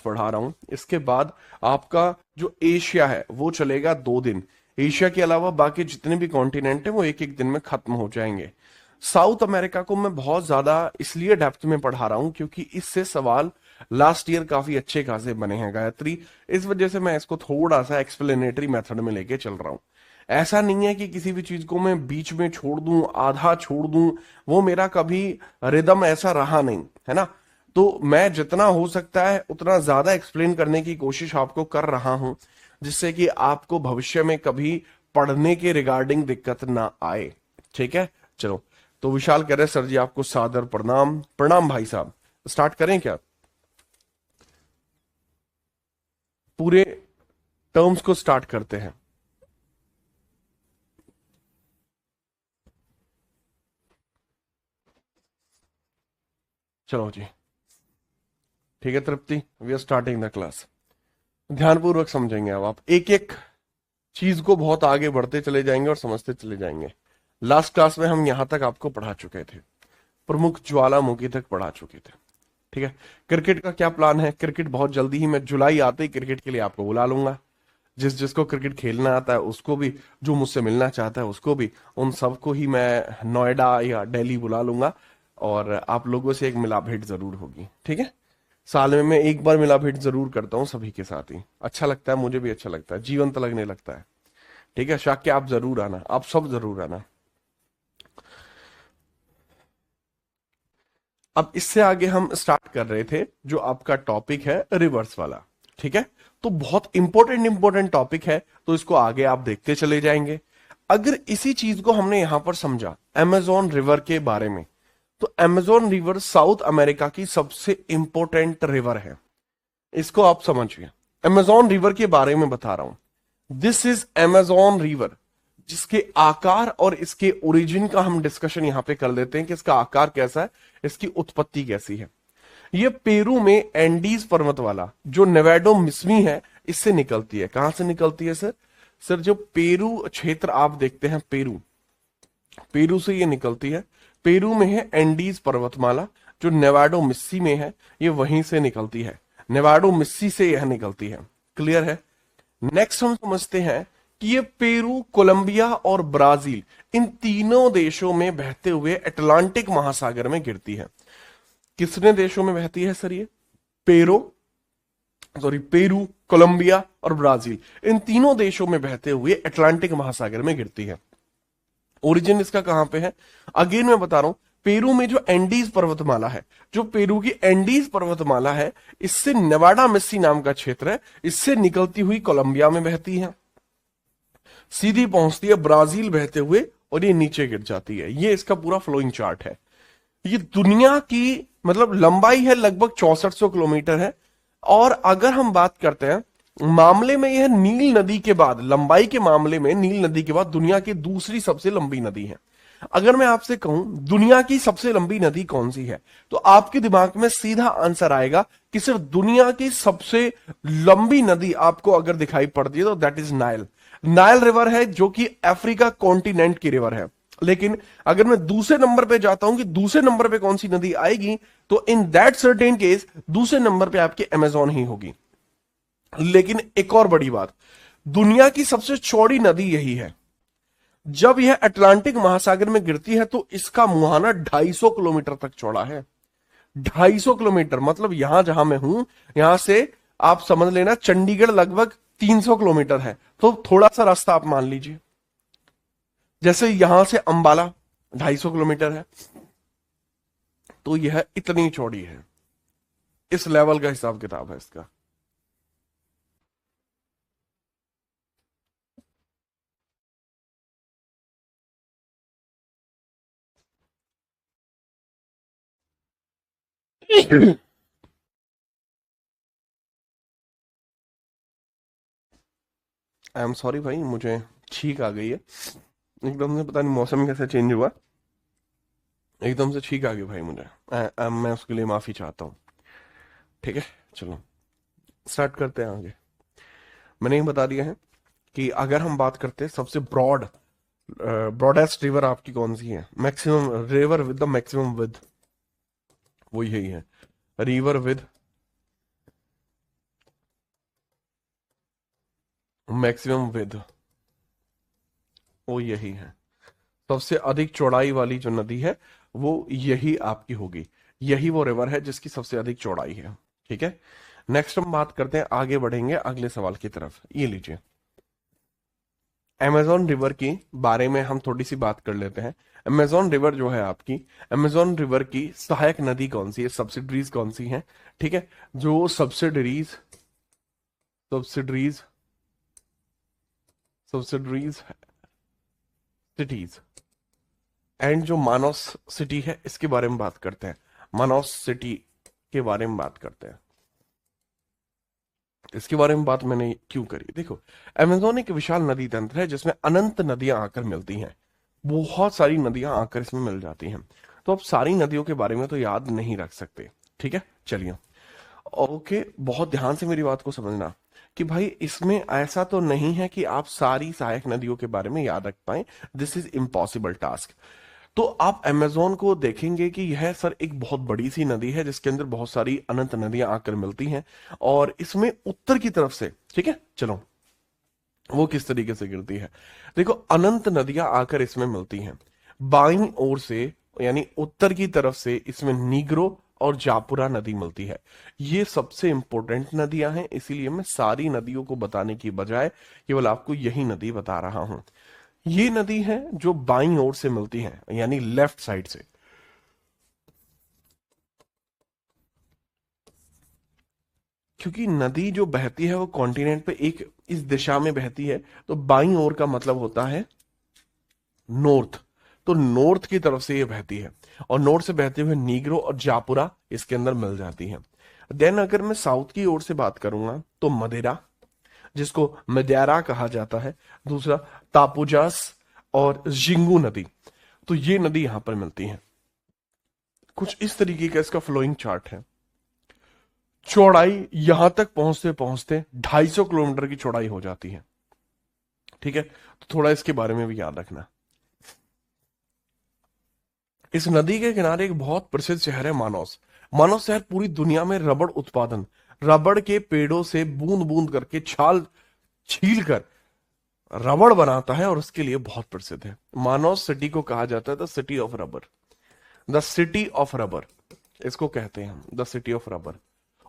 पढ़ा रहा हूं। इसके बाद आपका जो एशिया है वो चलेगा 2 दिन। एशिया के अलावा बाकी जितने भी कॉन्टिनेंट है वो एक एक दिन में खत्म हो जाएंगे। साउथ अमेरिका को मैं बहुत ज्यादा इसलिए डेप्थ में पढ़ा रहा हूं क्योंकि इससे सवाल लास्ट ईयर काफी अच्छे खासे बने हैं गायत्री। इस वजह से मैं इसको थोड़ा सा एक्सप्लेनेटरी मेथड में लेके चल रहा हूं। ऐसा नहीं है कि किसी भी चीज को मैं बीच में छोड़ दूं, आधा छोड़ दूं, वो मेरा कभी रिदम ऐसा रहा नहीं है ना। तो मैं जितना हो सकता है उतना ज्यादा एक्सप्लेन करने की कोशिश आपको कर रहा हूं, जिससे कि आपको भविष्य में कभी पढ़ने के रिगार्डिंग दिक्कत ना आए। ठीक है, चलो। तो विशाल कह रहे सर जी आपको सादर प्रणाम। प्रणाम भाई साहब। स्टार्ट करें क्या? पूरे टर्म्स को स्टार्ट करते हैं। चलो जी, ठीक है Tripti, we are starting the class. ध्यानपूर्वक समझेंगे। अब आप एक एक चीज को बहुत आगे बढ़ते चले जाएंगे और समझते चले जाएंगे। लास्ट क्लास में हम यहां तक आपको पढ़ा चुके थे, प्रमुख ज्वालामुखी तक पढ़ा चुके थे। ठीक है, क्रिकेट का क्या प्लान है? क्रिकेट बहुत जल्दी ही, मैं जुलाई आते ही क्रिकेट के लिए आपको बुला लूंगा। जिसको क्रिकेट खेलना आता है उसको भी, जो मुझसे मिलना चाहता है उसको भी, उन सबको ही मैं नोएडा या दिल्ली बुला लूंगा और आप लोगों से एक मिला भेंट जरूर होगी। ठीक है, साल में मैं एक बार मिला भेंट जरूर करता हूँ सभी के साथ ही। अच्छा लगता है, मुझे भी अच्छा लगता है, जीवंत लगने लगता है। ठीक है, शाक्य आप जरूर आना, आप सब जरूर आना। अब इससे आगे हम स्टार्ट कर रहे थे जो आपका टॉपिक है रिवर्स वाला। ठीक है, तो बहुत इंपॉर्टेंट टॉपिक है, तो इसको आगे आप देखते चले जाएंगे। अगर इसी चीज को हमने यहां पर समझा अमेजोन रिवर के बारे में, तो अमेजोन रिवर साउथ अमेरिका की सबसे इंपॉर्टेंट रिवर है। इसको आप समझिए। अमेजोन रिवर के बारे में बता रहा हूं। दिस इज अमेजोन रिवर, जिसके आकार और इसके ओरिजिन का हम डिस्कशन यहां पे कर लेते हैं कि इसका आकार कैसा है, इसकी उत्पत्ति कैसी है। ये पेरू में एंडीज पर्वत वाला जो नेवाडो मिस्मी है, इससे निकलती है। कहां से निकलती है सर? सर जो पेरू क्षेत्र आप देखते हैं, पेरू, पेरू से ये निकलती है। पेरू में है एंडीज पर्वतमाला, जो नेवाडो मिस्सी में है, ये वहीं से निकलती है। नेवाडो मिस्सी से यह निकलती है। क्लियर है? नेक्स्ट हम समझते हैं कि ये पेरू, कोलंबिया और ब्राजील, इन तीनों देशों में बहते हुए अटलांटिक महासागर में गिरती है। किसने देशों में बहती है सर? ये पेरू, कोलंबिया और ब्राजील, इन तीनों देशों में बहते हुए अटलांटिक महासागर में गिरती है। ओरिजिन इसका कहां पे है? अगेन मैं बता रहा हूं, पेरू में जो एंडीज पर्वतमाला है, जो पेरू की एंडीज पर्वतमाला है, इससे नेवाडा मिस्सी नाम का क्षेत्र है, इससे निकलती हुई कोलंबिया में बहती है, सीधी पहुंचती है ब्राजील बहते हुए और ये नीचे गिर जाती है। ये इसका पूरा फ्लोइंग चार्ट है। ये दुनिया की मतलब लंबाई है लगभग 6400 किलोमीटर है। और अगर हम बात करते हैं मामले में, यह नील नदी के बाद, लंबाई के मामले में नील नदी के बाद दुनिया की दूसरी सबसे लंबी नदी है। अगर मैं आपसे कहूं दुनिया की सबसे लंबी नदी कौन सी है, तो आपके दिमाग में सीधा आंसर आएगा कि सिर्फ दुनिया की सबसे लंबी नदी आपको अगर दिखाई पड़ती है तो that is Nile. Nile river है, जो कि अफ्रीका कॉन्टिनेंट की रिवर है। लेकिन अगर मैं दूसरे नंबर पे जाता हूं कि दूसरे नंबर पे कौन सी नदी आएगी, तो इन दैट सर्टेन केस दूसरे नंबर पे आपकी अमेजोन ही होगी। लेकिन एक और बड़ी बात, दुनिया की सबसे चौड़ी नदी यही है। जब यह अटलांटिक महासागर में गिरती है तो इसका मुहाना 250 किलोमीटर तक चौड़ा है। 250 किलोमीटर मतलब यहां जहां मैं हूं, यहां से आप समझ लेना चंडीगढ़ लगभग 300 किलोमीटर है, तो थोड़ा सा रास्ता आप मान लीजिए। जैसे यहां से अंबाला 250 किलोमीटर है, तो यह इतनी चौड़ी है। इस लेवल का हिसाब किताब है इसका। आई एम सॉरी भाई, मुझे छींक आ गई है एकदम से, पता नहीं मौसम कैसे चेंज हुआ, एकदम से छींक आ गई भाई मुझे। मैं उसके लिए माफी चाहता हूँ। ठीक है, चलो स्टार्ट करते हैं आगे। मैंने ये बता दिया है कि अगर हम बात करते हैं सबसे ब्रॉडेस्ट रिवर आपकी कौन सी है, maximum river with the maximum with, वो यही है, रिवर विद मैक्सिमम विद, वो यही है। सबसे अधिक चौड़ाई वाली जो नदी है वो यही आपकी होगी। यही वो रिवर है जिसकी सबसे अधिक चौड़ाई है। ठीक है, नेक्स्ट हम बात करते हैं, आगे बढ़ेंगे अगले सवाल की तरफ। ये लीजिए, अमेजोन रिवर की बारे में हम थोड़ी सी बात कर लेते हैं। अमेजोन रिवर जो है आपकी, अमेजोन रिवर की सहायक नदी कौन सी है, सब्सिडरीज कौन सी हैं? ठीक है, जो subsidiaries subsidiaries subsidiaries cities and जो मानस सिटी है इसके बारे में बात करते हैं। मानस सिटी के बारे में बात करते हैं। इसके बारे में बात मैंने क्यों करी, देखो, अमेजोन एक विशाल नदी तंत्र है जिसमें अनंत नदियां आकर मिलती हैं। बहुत सारी नदियां आकर इसमें मिल जाती हैं। तो अब सारी नदियों के बारे में तो याद नहीं रख सकते। ठीक है, चलिए, ओके, बहुत ध्यान से मेरी बात को समझना कि भाई इसमें ऐसा तो नहीं है कि आप सारी सहायक नदियों के बारे में याद रख पाए। This is impossible task. तो आप अमेजोन को देखेंगे कि यह सर एक बहुत बड़ी सी नदी है जिसके अंदर बहुत सारी अनंत नदियां आकर मिलती हैं, और इसमें उत्तर की तरफ से, ठीक है, चलो, वो किस तरीके से गिरती है। देखो, अनंत नदियां आकर इसमें मिलती हैं। बाईं ओर से यानी उत्तर की तरफ से इसमें नीग्रो और जापुरा नदी मिलती है। ये सबसे इंपॉर्टेंट नदियां हैं, इसीलिए मैं सारी नदियों को बताने की बजाय केवल आपको यही नदी बता रहा हूं। ये नदी है जो बाईं ओर से मिलती है, यानी लेफ्ट साइड से। क्योंकि नदी जो बहती है वो कॉन्टिनेंट पे एक इस दिशा में बहती है, तो बाईं ओर का मतलब होता है नॉर्थ। तो नॉर्थ की तरफ से ये बहती है, और नॉर्थ से बहते हुए नीग्रो और जापुरा इसके अंदर मिल जाती है। देन अगर मैं साउथ की ओर से बात करूंगा तो मदेरा, जिसको मदेरा कहा जाता है, दूसरा तापुजास और जिंगू नदी, तो ये नदी यहां पर मिलती है। कुछ इस तरीके का इसका फ्लोइंग चार्ट है। चौड़ाई यहां तक पहुंचते पहुंचते 250 किलोमीटर की चौड़ाई हो जाती है। ठीक है, तो थोड़ा इसके बारे में भी याद रखना। इस नदी के किनारे एक बहुत प्रसिद्ध शहर है मानौस। मानौस शहर पूरी दुनिया में रबड़ उत्पादन, रबड़ के पेड़ों से बूंद बूंद करके छाल छील कर रबड़ बनाता है, और उसके लिए बहुत प्रसिद्ध है। मानौस सिटी को कहा जाता है the city of rubber. The city of rubber इसको कहते हैं हम, द सिटी ऑफ रबर।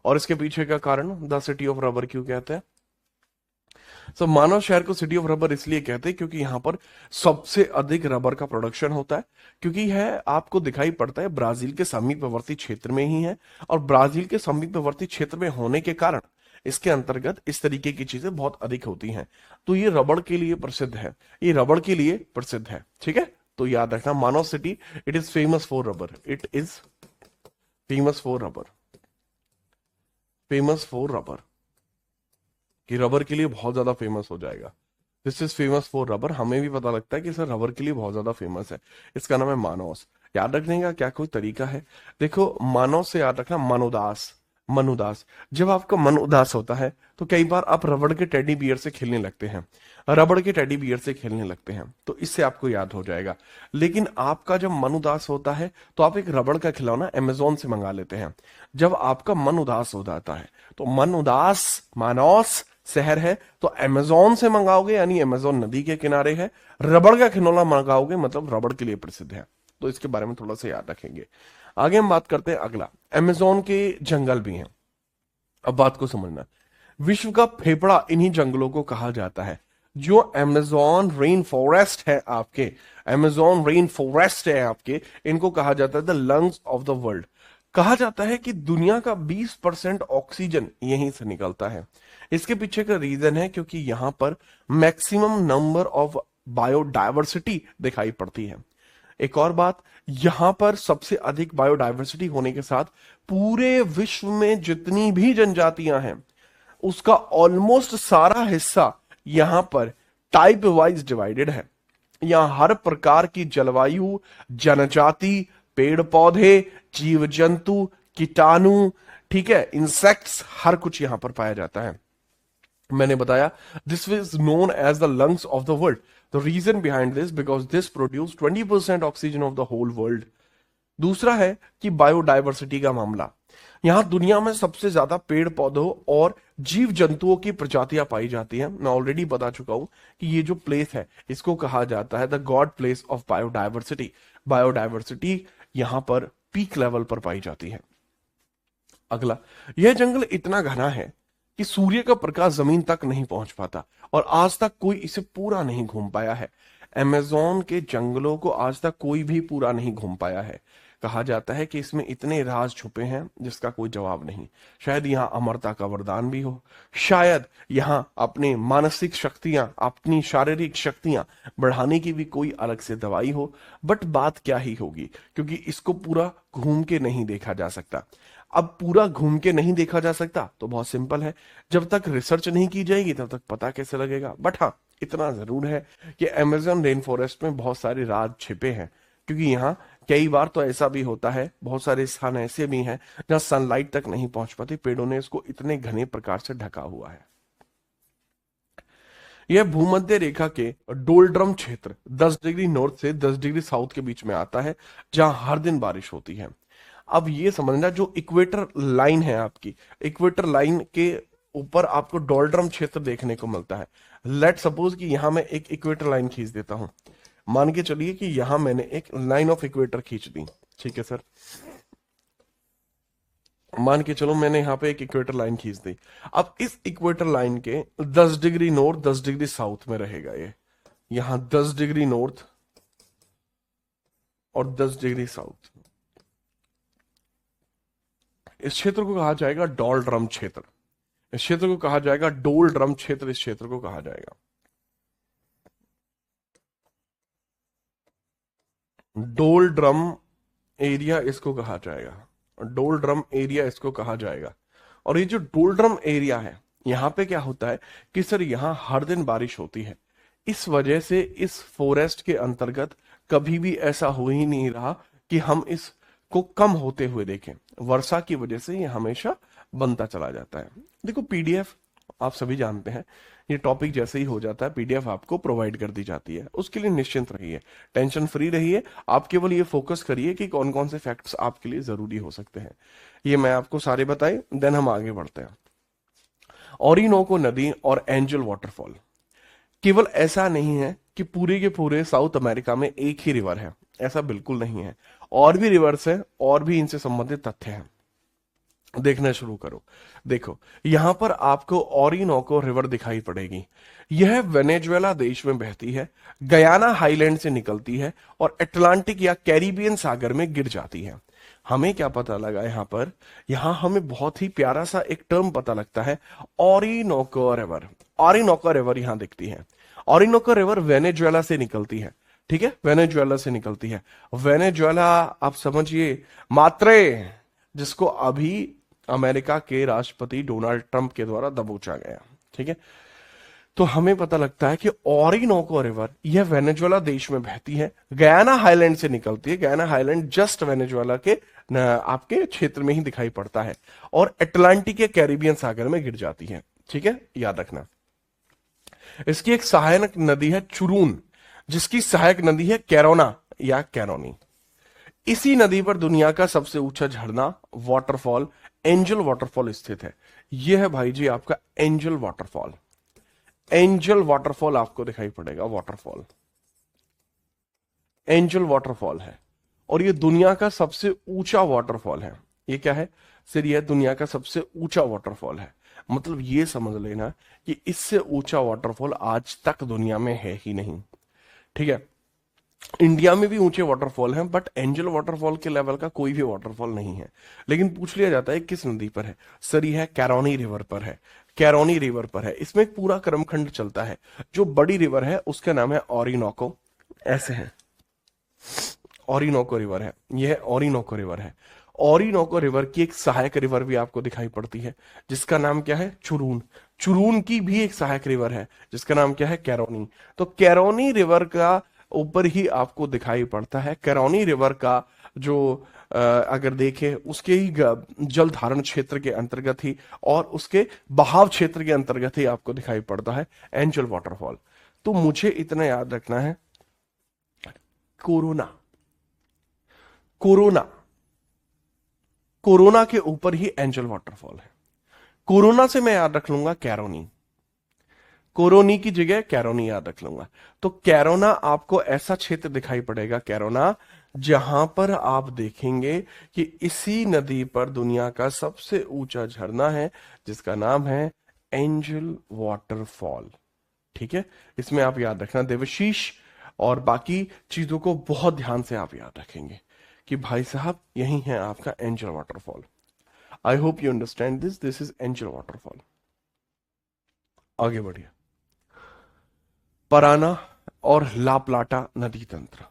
और इसके पीछे का कारण द सिटी ऑफ रबर क्यों कहते हैं? मानव शहर को सिटी ऑफ रबर इसलिए कहते हैं क्योंकि यहां पर सबसे अधिक रबर का प्रोडक्शन होता है। क्योंकि यह आपको दिखाई पड़ता है ब्राजील के समीपवर्ती क्षेत्र में ही है, और ब्राजील के समीपवर्ती क्षेत्र में होने के कारण इसके अंतर्गत इस तरीके की चीजें बहुत अधिक होती हैं। तो ये रबड़ के लिए प्रसिद्ध है, ये रबड़ के लिए प्रसिद्ध है। ठीक है, तो याद रखना, Manaus city it is famous for rubber, it is famous for rubber, famous for rubber, कि रबर के लिए बहुत ज्यादा फेमस हो जाएगा। This is famous for rubber, हमें भी पता लगता है कि सर रबर के लिए बहुत ज्यादा फेमस है। इसका नाम है मानौस। याद रखने का क्या कोई तरीका है? देखो, मानौस से याद रखना मनोदास, मनुदास। जब आपका मन उदास होता है तो कई बार आप रबड़ के टेडी बियर से खेलने लगते हैं, रबड़ के टेडी बियर से खेलने लगते हैं, तो इससे आपको याद हो जाएगा। लेकिन आपका जब मन उदास होता है तो आप एक रबड़ का खिलौना अमेजोन से मंगा लेते हैं। जब आपका मन उदास हो जाता है तो मन उदास मानौस शहर है तो अमेजोन से मंगाओगे, यानी अमेजोन नदी के किनारे है। रबड़ का खिलौना मंगाओगे मतलब रबड़ के लिए प्रसिद्ध है। तो इसके बारे में थोड़ा सा याद रखेंगे। आगे हम बात करते हैं अगला, अमेजोन के जंगल भी हैं। अब बात को समझना, विश्व का फेफड़ा इन्हीं जंगलों को कहा जाता है। जो अमेजोन रेन फॉरेस्ट है आपके, अमेजोन रेन फॉरेस्ट है आपके, इनको कहा जाता है the lungs of the world. कहा जाता है कि दुनिया का 20% ऑक्सीजन यहीं से निकलता है। इसके पीछे का रीजन है क्योंकि यहां पर मैक्सिमम नंबर ऑफ बायोडायवर्सिटी दिखाई पड़ती है। एक और बात, यहां पर सबसे अधिक बायोडायवर्सिटी होने के साथ पूरे विश्व में जितनी भी जनजातियां हैं उसका ऑलमोस्ट सारा हिस्सा यहां पर टाइप वाइज डिवाइडेड है। यहां हर प्रकार की जलवायु, जनजाति, पेड़ पौधे, जीव जंतु, कीटाणु, ठीक है, इंसेक्ट्स, हर कुछ यहां पर पाया जाता है। मैंने बताया this is known as the lungs of the world. The reason behind this because this produce 20% oxygen of the whole world. दूसरा है कि बायोडायवर्सिटी का मामला। यहां दुनिया में सबसे ज्यादा पेड़ पौधों और जीव जंतुओं की प्रजातियां पाई जाती हैं। मैं ऑलरेडी बता चुका हूं कि ये जो प्लेस है इसको कहा जाता है the God place of biodiversity. Biodiversity यहां पर पीक लेवल पर पाई जाती है। अगला, यह जंगल इतना घना है कि सूर्य का प्रकाश जमीन तक नहीं पहुंच पाता और आज तक कोई इसे पूरा नहीं घूम पाया है। अमेज़न के जंगलों को आज तक कोई भी पूरा नहीं घूम पाया है। कहा जाता है कि इसमें इतने राज छुपे हैं जिसका कोई जवाब नहीं। शायद यहाँ अमरता का वरदान भी हो, शायद यहाँ अपने मानसिक शक्तियां, अपनी शारीरिक शक्तियां बढ़ाने की भी कोई अलग से दवाई हो। बट बात क्या ही होगी, क्योंकि इसको पूरा घूम के नहीं देखा जा सकता। अब पूरा घूम के नहीं देखा जा सकता तो बहुत सिंपल है, जब तक रिसर्च नहीं की जाएगी तब तक पता कैसे लगेगा। बट हाँ, इतना जरूर है कि अमेज़न रेन फॉरेस्ट में बहुत सारे राज छिपे हैं, क्योंकि यहाँ कई बार तो ऐसा भी होता है, बहुत सारे स्थान ऐसे भी हैं जहां सनलाइट तक नहीं पहुंच पाती, पेड़ों ने इसको इतने घने प्रकार से ढका हुआ है। यह भूमध्य रेखा के डोल्ड्रम क्षेत्र 10 डिग्री नॉर्थ से 10 डिग्री साउथ के बीच में आता है, जहां हर दिन बारिश होती है। अब ये समझना, जो इक्वेटर लाइन है आपकी, इक्वेटर लाइन के ऊपर आपको डोल्ड्रम क्षेत्र देखने को मिलता है। लेट सपोज कि यहां मैं एक इक्वेटर लाइन खींच देता हूं। मान के चलिए कि यहां मैंने एक लाइन ऑफ इक्वेटर खींच दी, ठीक है सर। मान के चलो मैंने यहां पे एक इक्वेटर लाइन खींच दी। अब इस इक्वेटर लाइन के 10 डिग्री नॉर्थ 10 डिग्री साउथ में रहेगा ये, यहां 10 डिग्री नॉर्थ और 10 डिग्री साउथ। इस क्षेत्र को कहा जाएगा डोल्ड्रम क्षेत्र। इस क्षेत्र को कहा जाएगा डोल्ड्रम क्षेत्र। इस क्षेत्र को कहा जाएगा डोल्ड्रम एरिया, इसको कहा जाएगा डोल्ड्रम एरिया, इसको कहा जाएगा। और ये जो डोल्ड्रम एरिया है, यहां पे क्या होता है कि सर यहां हर दिन बारिश होती है। इस वजह से इस फॉरेस्ट के अंतर्गत कभी भी ऐसा हो ही नहीं रहा कि हम इस को कम होते हुए देखें। वर्षा की वजह से ये हमेशा बनता चला जाता है। देखो पीडीएफ आप सभी जानते हैं, ये टॉपिक जैसे ही हो जाता है पीडीएफ आपको प्रोवाइड कर दी जाती है। उसके लिए निश्चिंत रहिए, टेंशन फ्री रहिए। आप केवल ये फोकस करिए कि कौन कौन से फैक्ट्स आपके लिए जरूरी हो सकते हैं। ये मैं आपको सारे बताए, देन हम आगे बढ़ते हैं। ओरिनोको नदी और एंजल वाटरफॉल। केवल ऐसा नहीं है कि पूरे के पूरे साउथ अमेरिका में एक ही रिवर है, ऐसा बिल्कुल नहीं है। और भी रिवर्स है, और भी इनसे संबंधित तथ्य हैं। देखना शुरू करो। देखो यहां पर आपको ओरिनोको रिवर दिखाई पड़ेगी। यह वेनेजुएला देश में बहती है, गयाना हाईलैंड से निकलती है और अटलांटिक या कैरिबियन सागर में गिर जाती है। हमें क्या पता लगा यहां पर, यहां हमें बहुत ही प्यारा सा एक टर्म पता लगता है, ओरिनोको रिवर। ओरिनोको रिवर यहां दिखती है। ओरिनोको रिवर वेनेजुएला से निकलती है, ठीक है, वेनेजुएला से निकलती है। वेनेजुएला आप समझिए मात्रे, जिसको अभी अमेरिका के राष्ट्रपति डोनाल्ड ट्रंप के द्वारा दबोचा गया, ठीक है। तो हमें पता लगता है कि ओरिनोको रिवर यह वेनेजुएला देश में बहती है, गयाना हाईलैंड से निकलती है। गयाना हाईलैंड जस्ट वेनेजुएला के आपके क्षेत्र में ही दिखाई पड़ता है और अटलांटिक या कैरिबियन सागर में गिर जाती है, ठीक है, याद रखना। इसकी एक सहायक नदी है चुरून, जिसकी सहायक नदी है कैरोना या कैरोनी। इसी नदी पर दुनिया का सबसे ऊंचा झरना वाटरफॉल एंजल वाटरफॉल स्थित है। यह है भाई जी आपका एंजल वाटरफॉल। एंजल वाटरफॉल आपको दिखाई पड़ेगा, वाटरफॉल एंजल वाटरफॉल है और यह दुनिया का सबसे ऊंचा वाटरफॉल है। यह क्या है सर, यह दुनिया का सबसे ऊंचा वाटरफॉल है। मतलब यह समझ लेना कि इससे ऊंचा वाटरफॉल आज तक दुनिया में है ही नहीं, ठीक है। इंडिया में भी ऊंचे वाटरफॉल हैं, बट एंजल वाटरफॉल के लेवल का कोई भी वाटरफॉल नहीं है। लेकिन पूछ लिया जाता है किस नदी पर है, सर यह है कैरोनी रिवर पर है। कैरोनी रिवर पर है। इसमें एक पूरा क्रमखंड चलता है। जो बड़ी रिवर है उसका नाम है ओरिनोको, ऐसे है, ओरिनोको रिवर है, यह ओरिनोको रिवर है। ओरिनोको रिवर की एक सहायक रिवर भी आपको दिखाई पड़ती है, जिसका नाम क्या है, चुरून। चुरून की भी एक सहायक रिवर है जिसका नाम क्या है, कैरोनी। तो कैरोनी रिवर का ऊपर ही आपको दिखाई पड़ता है। कैरोनी रिवर का जो अगर देखें उसके ही जल धारण क्षेत्र के अंतर्गत ही और उसके बहाव क्षेत्र के अंतर्गत ही आपको दिखाई पड़ता है एंजल वाटरफॉल। तो मुझे इतना याद रखना है, कोरोना, कोरोना, कोरोना के ऊपर ही एंजल वाटरफॉल है। कोरोना से मैं याद रख लूंगा कैरोनी, कोरोनी की जगह कैरोनी याद रख लूंगा। तो कैरोना आपको ऐसा क्षेत्र दिखाई पड़ेगा, कैरोना, जहां पर आप देखेंगे कि इसी नदी पर दुनिया का सबसे ऊंचा झरना है जिसका नाम है एंजल वाटरफॉल। ठीक है, इसमें आप याद रखना देवशीष, और बाकी चीजों को बहुत ध्यान से आप याद रखेंगे कि भाई साहब यही है आपका angel waterfall. I hope you understand this, this is angel waterfall. आगे बढ़िए, पराना और ला प्लाटा नदी तंत्र।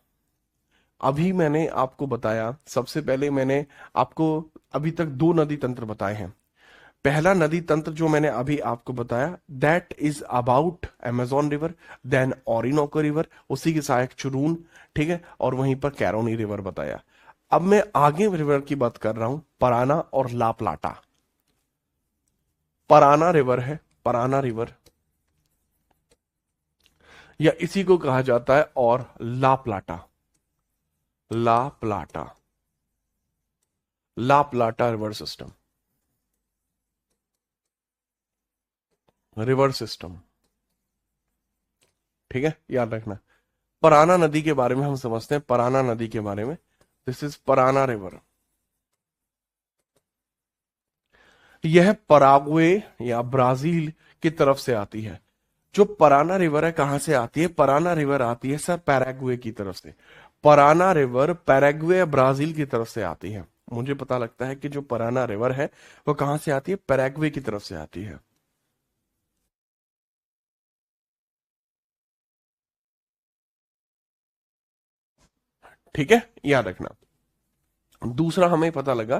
अभी मैंने आपको बताया, सबसे पहले मैंने आपको अभी तक दो नदी तंत्र बताए हैं। पहला नदी तंत्र जो मैंने अभी आपको बताया, that is about Amazon river, then Orinoco river, उसी के सहायक चुरून, ठीक है, और वहीं पर कैरोनी रिवर बताया। अब मैं आगे रिवर की बात कर रहा हूं, पराना और ला प्लाटा। पराना रिवर है, पराना रिवर, या इसी को कहा जाता है और ला प्लाटा, ला प्लाटा, ला प्लाटा रिवर सिस्टम, रिवर सिस्टम। ठीक है, याद रखना। पराना नदी के बारे में हम समझते हैं, पराना नदी के बारे में, दिस इज पराना रिवर। यह पराग्वे या ब्राजील की तरफ से आती है। जो पराना रिवर है कहां से आती है? पराना रिवर आती है सर पैराग्वे की तरफ से। पराना रिवर पैराग्वे या ब्राजील की तरफ से आती है। मुझे पता लगता है कि जो पराना रिवर है वो कहां से आती है? पैराग्वे की तरफ से आती है। ठीक है, याद रखना। दूसरा हमें पता लगा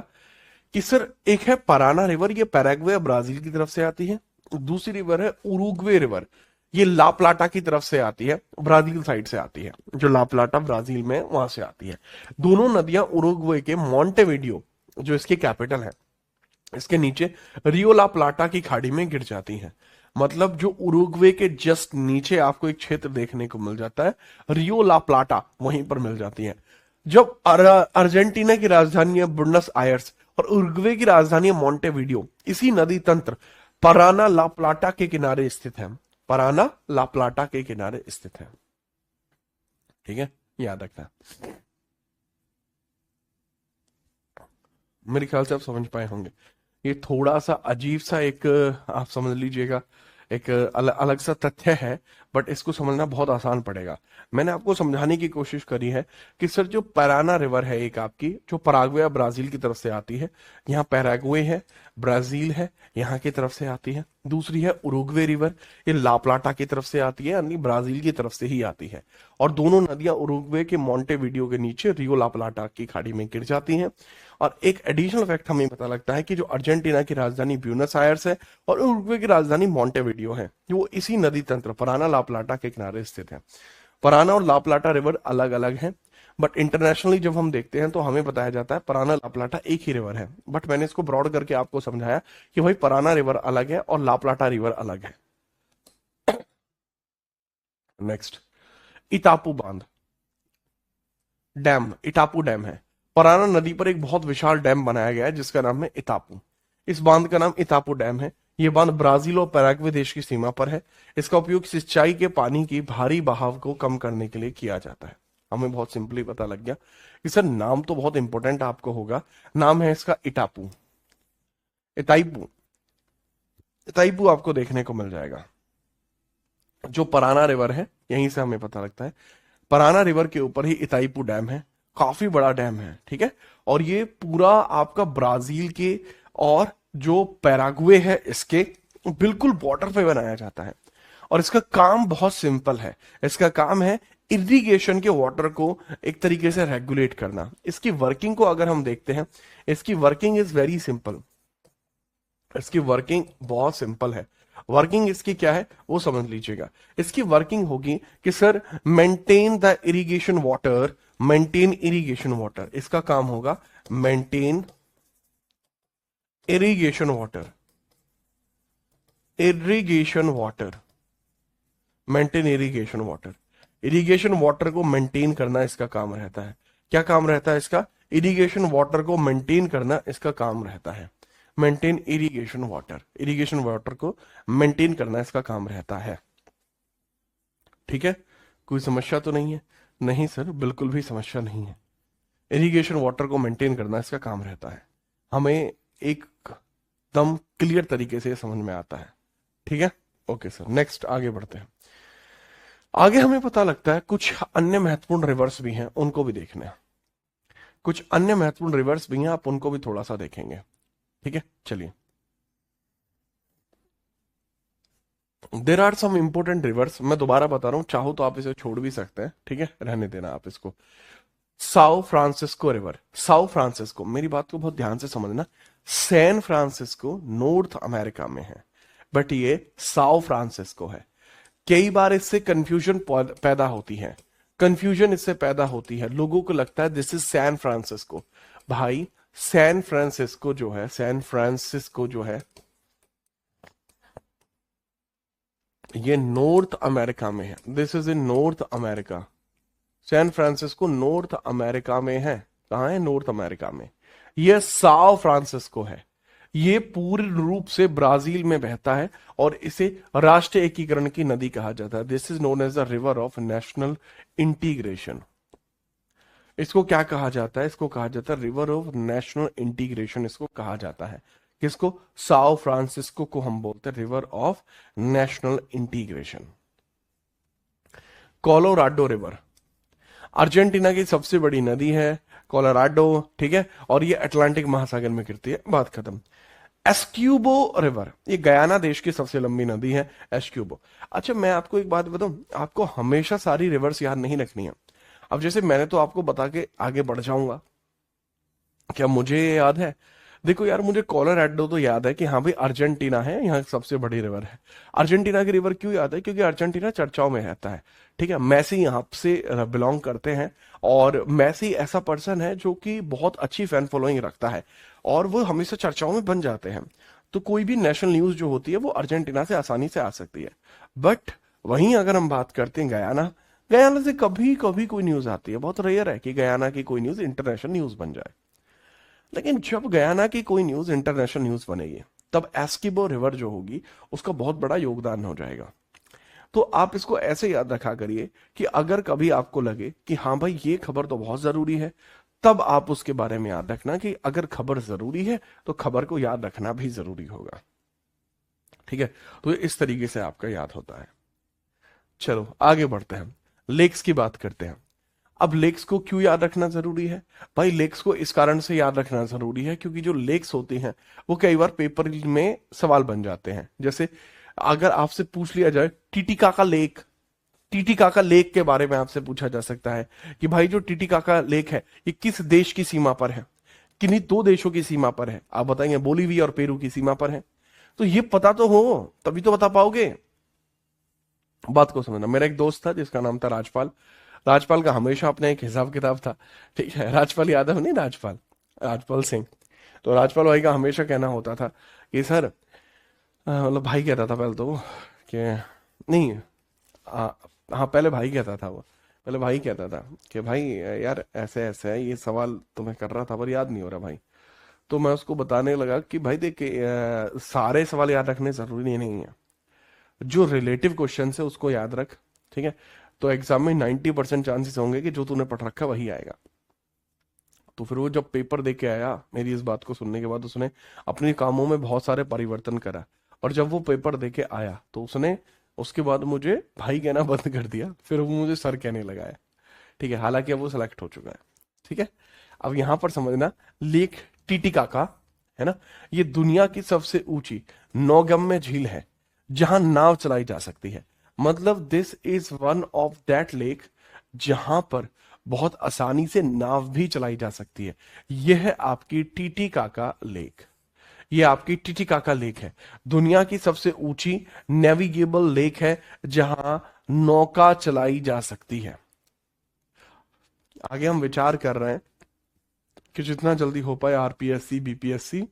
कि सर एक है पराना रिवर, ये पैराग्वे या ब्राजील की तरफ से आती है। दूसरी रिवर है उरुग्वे रिवर, ये ला प्लाटा की तरफ से आती है, ब्राजील साइड से आती है। जो ला प्लाटा ब्राजील में वहां से आती है। दोनों नदियां उरुग्वे के मोंटेविडियो, जो इसकी कैपिटल है, इसके नीचे रियो ला प्लाटा की खाड़ी में गिर जाती हैं। मतलब जो उरुग्वे के जस्ट नीचे आपको एक क्षेत्र देखने को मिल जाता है, रियो ला प्लाटा, वहीं पर मिल जाती है। जब अर्जेंटीना की राजधानी है बुनस आयर्स और उरुग्वे की राजधानी है मोंटेविडियो, इसी नदी तंत्र पराना ला प्लाटा के किनारे स्थित है। पराना ला प्लाटा के किनारे स्थित है। ठीक है, याद रखना। मेरे ख्याल से आप समझ पाए होंगे। ये थोड़ा सा अजीब सा एक, आप समझ लीजिएगा, एक अलग सा तथ्य है, बट इसको समझना बहुत आसान पड़ेगा। मैंने आपको समझाने की कोशिश करी है कि सर जो पैराना रिवर है एक आपकी, जो पराग्वे या ब्राजील की तरफ से आती है, यहाँ पैराग्वे है, ब्राजील है, यहाँ की तरफ से आती है। दूसरी है उरुग्वे रिवर, ये ला प्लाटा की तरफ से आती है, यानी ब्राजील की तरफ से ही आती है। और दोनों नदियां उरुग्वे के मोंटेविडियो के नीचे रियो ला प्लाटा की खाड़ी में गिर जाती हैं। और एक एडिशनल फैक्ट हमें पता लगता है कि जो अर्जेंटीना की राजधानी ब्यूनस आयर्स है और उरुग्वे की राजधानी मोंटेविडियो है, वो इसी नदी तंत्र पराना ला प्लाटा के किनारे स्थित है। पराना और ला प्लाटा रिवर अलग अलग हैं, बट इंटरनेशनली जब हम देखते हैं तो हमें बताया जाता है पराना ला प्लाटा एक ही रिवर है। बट मैंने इसको ब्रॉड करके आपको समझाया कि भाई पराना रिवर अलग है और ला प्लाटा रिवर अलग है। नेक्स्ट, इतापू बांध, डैम, इटापू डैम है। पराना नदी पर एक बहुत विशाल डैम बनाया गया है जिसका नाम है इतापू। इस बांध का नाम इतापू डैम है। यह बांध ब्राजील और पैराग्वे देश की सीमा पर है। इसका उपयोग सिंचाई के पानी की भारी बहाव को कम करने के लिए किया जाता है। हमें बहुत सिंपली पता लग गया कि सर नाम तो बहुत इंपॉर्टेंट आपको होगा। नाम है इसका इटापू, इताईपू, इताईपू आपको देखने को मिल जाएगा। जो पराना रिवर है यहीं से हमें पता लगता है। पराना रिवर के ऊपर ही इताईपू डैम है, काफी बड़ा डैम है। ठीक है, और ये पूरा आपका ब्राजील के और जो पैराग्वे है इसके बिल्कुल बॉर्डर पे बनाया जाता है। और इसका काम बहुत सिंपल है। इसका काम है इरिगेशन के वाटर को एक तरीके से रेगुलेट करना। इसकी वर्किंग को अगर हम देखते हैं, इसकी वर्किंग इज वेरी सिंपल। इसकी वर्किंग बहुत सिंपल है। वर्किंग इसकी क्या है वो समझ लीजिएगा। इसकी वर्किंग होगी कि sir maintain the irrigation water, maintain irrigation water, इसका काम होगा maintain irrigation water, irrigation water, maintain irrigation water. Irrigation water को मेंटेन करना इसका काम रहता है। क्या काम रहता है इसका? इरिगेशन वाटर को मेंटेन करना इसका काम रहता है। मेंटेन इरिगेशन वाटर को मेंटेन करना इसका काम रहता है। ठीक है, कोई समस्या तो नहीं है? नहीं सर, बिल्कुल भी समस्या नहीं है। इरिगेशन वाटर को मेंटेन करना इसका काम रहता है। हमें एकदम क्लियर तरीके से समझ में आता है। ठीक है, ओके सर, नेक्स्ट आगे बढ़ते हैं। आगे हमें पता लगता है कुछ अन्य महत्वपूर्ण रिवर्स भी हैं, उनको भी देखना है। कुछ अन्य महत्वपूर्ण रिवर्स भी हैं, आप उनको भी थोड़ा सा देखेंगे। ठीक है, चलिए। There are some important rivers, मैं दोबारा बता रहा हूं, चाहो तो आप इसे छोड़ भी सकते हैं, ठीक है, रहने देना आप इसको। Sao Francisco river, Sao Francisco, मेरी बात को बहुत ध्यान से समझना। सैन फ्रांसिस्को नॉर्थ अमेरिका में है, बट ये साओ फ्रांसिस्को है। कई बार इससे कंफ्यूजन पैदा होती है, कंफ्यूजन इससे पैदा होती है, लोगों को लगता है दिस इज सैन फ्रांसिस्को। भाई सैन फ्रांसिस्को जो है, सैन फ्रांसिस्को जो है ये नॉर्थ अमेरिका में है। This is in North America. San Francisco North America में है। कहां है? नॉर्थ अमेरिका में। यह साओ फ्रांसिस्को है। ये पूर्ण रूप से ब्राजील में बहता है और इसे राष्ट्रीय एकीकरण की नदी कहा जाता है। This is known as the river of national integration. इसको क्या कहा जाता है? इसको कहा जाता है रिवर ऑफ नेशनल इंटीग्रेशन, इसको कहा जाता है। किसको? साओ फ्रांसिस्को को हम बोलते हैं river of national integration. Colorado river Argentina की सबसे बड़ी नदी है, कोलोराडो, ठीक है, और ये अटलांटिक महासागर में गिरती है। बात खत्म। एस्क्यूबो रिवर, ये गयाना देश की सबसे लंबी नदी है, एस्क्यूबो। अच्छा, मैं आपको एक बात बताऊं, आपको हमेशा सारी रिवर्स याद नहीं रखनी है। अब जैसे मैंने तो आपको बता के आगे बढ़ जाऊंगा, क्या मुझे ये याद है? देखो यार, मुझे कोलोराडो तो याद है कि हाँ भाई अर्जेंटीना है, यहाँ सबसे बड़ी रिवर है। अर्जेंटीना की रिवर क्यों याद है? क्योंकि अर्जेंटीना चर्चाओं में रहता है। ठीक है, मैसी यहाँ से बिलोंग करते हैं और मैसी ऐसा पर्सन है जो कि बहुत अच्छी फैन फॉलोइंग रखता है और वो हमेशा चर्चाओं में बन जाते हैं। तो कोई भी नेशनल न्यूज जो होती है वो अर्जेंटीना से आसानी से आ सकती है। बट वहीं अगर हम बात करते हैं गयाना, गयाना से कभी कभी कोई न्यूज आती है, बहुत रेयर है कि गयाना की कोई न्यूज इंटरनेशनल न्यूज बन जाए। लेकिन जब गयाना की कोई न्यूज इंटरनेशनल न्यूज बनेगी तब एस्किबो रिवर जो होगी उसका बहुत बड़ा योगदान हो जाएगा। तो आप इसको ऐसे याद रखा करिए कि अगर कभी आपको लगे कि हाँ भाई ये खबर तो बहुत जरूरी है, तब आप उसके बारे में याद रखना कि अगर खबर जरूरी है तो खबर को याद रखना भी जरूरी होगा। ठीक है, तो इस तरीके से आपका याद होता है। चलो आगे बढ़ते हैं, लेक्स की बात करते हैं। अब लेक्स को क्यों याद रखना जरूरी है? भाई लेक्स को इस कारण से याद रखना जरूरी है क्योंकि जो लेक्स होती हैं वो कई बार पेपर में सवाल बन जाते हैं। जैसे अगर आपसे पूछ लिया जाए टीटीकाका लेक, टीटीकाका लेक के बारे में आपसे पूछा जा सकता है कि भाई जो टीटीकाका लेक है ये किस देश की सीमा पर है? किन्हीं दो देशों की सीमा पर है। आप बताएंगे बोलीविया और पेरू की सीमा पर है। तो ये पता तो हो तभी तो बता पाओगे। बात को समझना। मेरा एक दोस्त था जिसका नाम था राजपाल। राजपाल का हमेशा अपना एक हिसाब किताब था। ठीक है, राजपाल यादव नहीं, राजपाल, राजपाल सिंह। तो राजपाल भाई का हमेशा कहना होता था कि सर, मतलब भाई कहता था पहले तो वो कि नहीं, हाँ पहले भाई कहता था वो, पहले भाई कहता था कि भाई यार ऐसे ऐसे है, ये सवाल तुम्हें कर रहा था पर याद नहीं हो रहा भाई। तो मैं उसको बताने लगा कि भाई देख सारे सवाल याद रखने जरूरी नहीं है, जो रिलेटिव क्वेश्चन है उसको याद रख। ठीक है, तो एग्जाम में 90% चांसेस होंगे कि जो तूने पढ़ रखा वही आएगा। तो फिर वो जब पेपर दे के आया, मेरी इस बात को सुनने के बाद उसने अपने कामों में बहुत सारे परिवर्तन करा और जब वो पेपर दे के आया तो उसने उसके बाद मुझे भाई कहना बंद कर दिया, फिर वो मुझे सर कहने लगा है। ठीक है, हालांकि अब वो सिलेक्ट हो चुका है। ठीक है, अब यहां पर समझना, लेक टीटीकाका है ना, ये दुनिया की सबसे ऊंची नौगम्य झील है जहां नाव चलाई जा सकती है। मतलब this is one of that lake जहां पर बहुत आसानी से नाव भी चलाई जा सकती है। यह है आपकी टीटीकाका लेक। ये आपकी टीटीकाका लेक है, दुनिया की सबसे ऊंची नेविगेबल लेक है जहां नौका चलाई जा सकती है। आगे हम विचार कर रहे हैं कि जितना जल्दी हो पाए आरपीएससी, बीपीएससी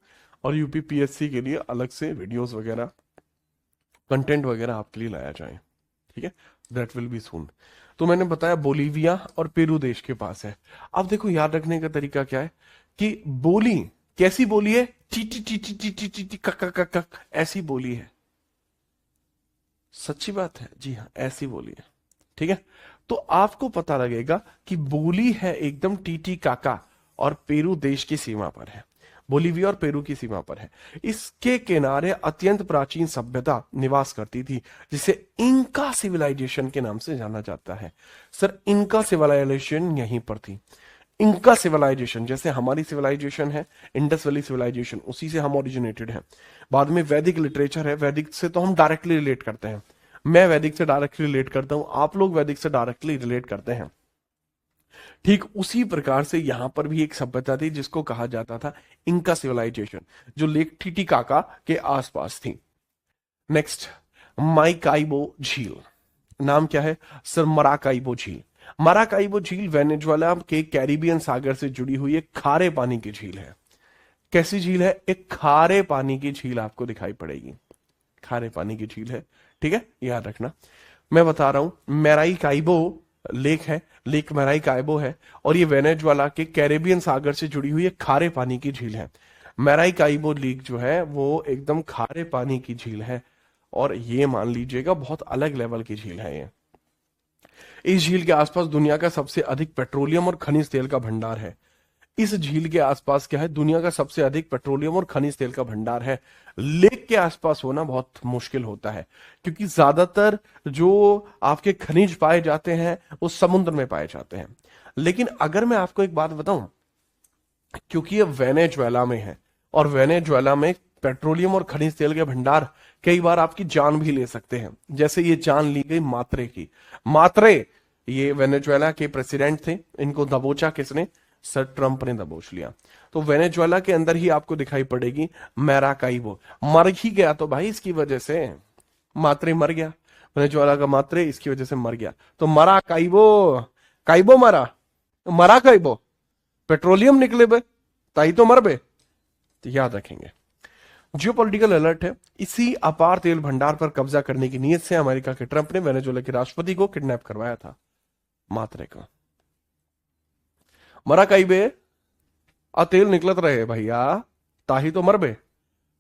और यूपीपीएससी के लिए अलग से वीडियोस वगैरह, कंटेंट वगैरह आपके लिए लाया जाए। ठीक है, दैट विल बी सून। तो मैंने बताया बोलीविया और पेरू देश के पास है। अब देखो याद रखने का तरीका क्या है कि बोली कैसी बोली है, T T T T T T T T कक कक कक ऐसी बोली है। सच्ची बात है, जी हाँ ऐसी बोली है। ठीक है, तो आपको पता लगेगा कि बोली है एकदम टीटी काका और पेरू देश की सीमा पर है, बोलीविया और पेरू की सीमा पर है। इसके किनारे अत्यंत प्राचीन सभ्यता निवास करती थी जिसे इंका सिविलाइजेशन के नाम से जाना जाता है। सर इंका सिविलाइजेशन यहीं पर थी। इंका सिविलाइजेशन जैसे हमारी सिविलाइजेशन है इंडस वैली सिविलाइजेशन, उसी से हम ओरिजिनेटेड हैं। बाद में वैदिक लिटरेचर है, वैदिक से तो हम डायरेक्टली रिलेट करते हैं, मैं वैदिक से डायरेक्टली रिलेट करता हूं, आप लोग वैदिक से डायरेक्टली रिलेट करते हैं। ठीक उसी प्रकार से यहां पर भी एक सभ्यता थी जिसको कहा जाता था इंका सिविलाइजेशन, जो लेक टिटिकाका के आसपास थी। नेक्स्ट, माइकाइबो झील। नाम क्या है सर? मराकाइबो झील। मराकाइबो झील वेनेजुएला के कैरिबियन सागर से जुड़ी हुई एक खारे पानी की झील है। कैसी झील है? एक खारे पानी की झील आपको दिखाई पड़ेगी, खारे पानी की झील है। ठीक है, याद रखना। मैं बता रहा हूं मैराइकाइबो लेक है, लेक मैराइकाइबो है, और ये वेनेजुएला के कैरिबियन सागर से जुड़ी हुई एक खारे पानी की झील है। मैराइकाइबो लेक जो है वो एकदम खारे पानी की झील है, और ये मान लीजिएगा बहुत अलग लेवल की झील है ये। इस झील के आसपास दुनिया का सबसे अधिक पेट्रोलियम और खनिज तेल का भंडार है। इस झील के आसपास क्या है? दुनिया का सबसे अधिक पेट्रोलियम और खनिज तेल का भंडार है। लेक के आसपास होना बहुत मुश्किल होता है क्योंकि ज्यादातर जो आपके खनिज पाए जाते हैं वो समुद्र में पाए जाते हैं। लेकिन अगर मैं आपको एक बात बताऊं, क्योंकि ये वेनेजुएला में है और वेनेजुएला में पेट्रोलियम और खनिज तेल के भंडार कई बार आपकी जान भी ले सकते हैं। जैसे ये जान ली गई मात्रे की। मात्रे ये वेनेजुएला के प्रेसिडेंट थे, इनको दबोचा किसने? सर ट्रंप ने दबोच लिया। तो वेनेजुएला के अंदर ही आपको दिखाई पड़ेगी मैराकाइबो। मर ही गया तो भाई इसकी वजह से, मात्रे मर गया, वेनेजुएला का मात्रे इसकी वजह से मर गया। तो मरा काइबो, काइबो मरा, मरा काइबो, पेट्रोलियम निकले बे ताई तो मर बे। तो याद रखेंगे। जियोपॉलिटिकल अलर्ट है, इसी अपार तेल भंडार पर कब्जा करने की नीयत से अमेरिका के ट्रंप ने वेनेजुएला के राष्ट्रपति को किडनैप करवाया था। मात्रे का मरा कई बे आ तेल निकलत रहे भैया ताही तो मर बे।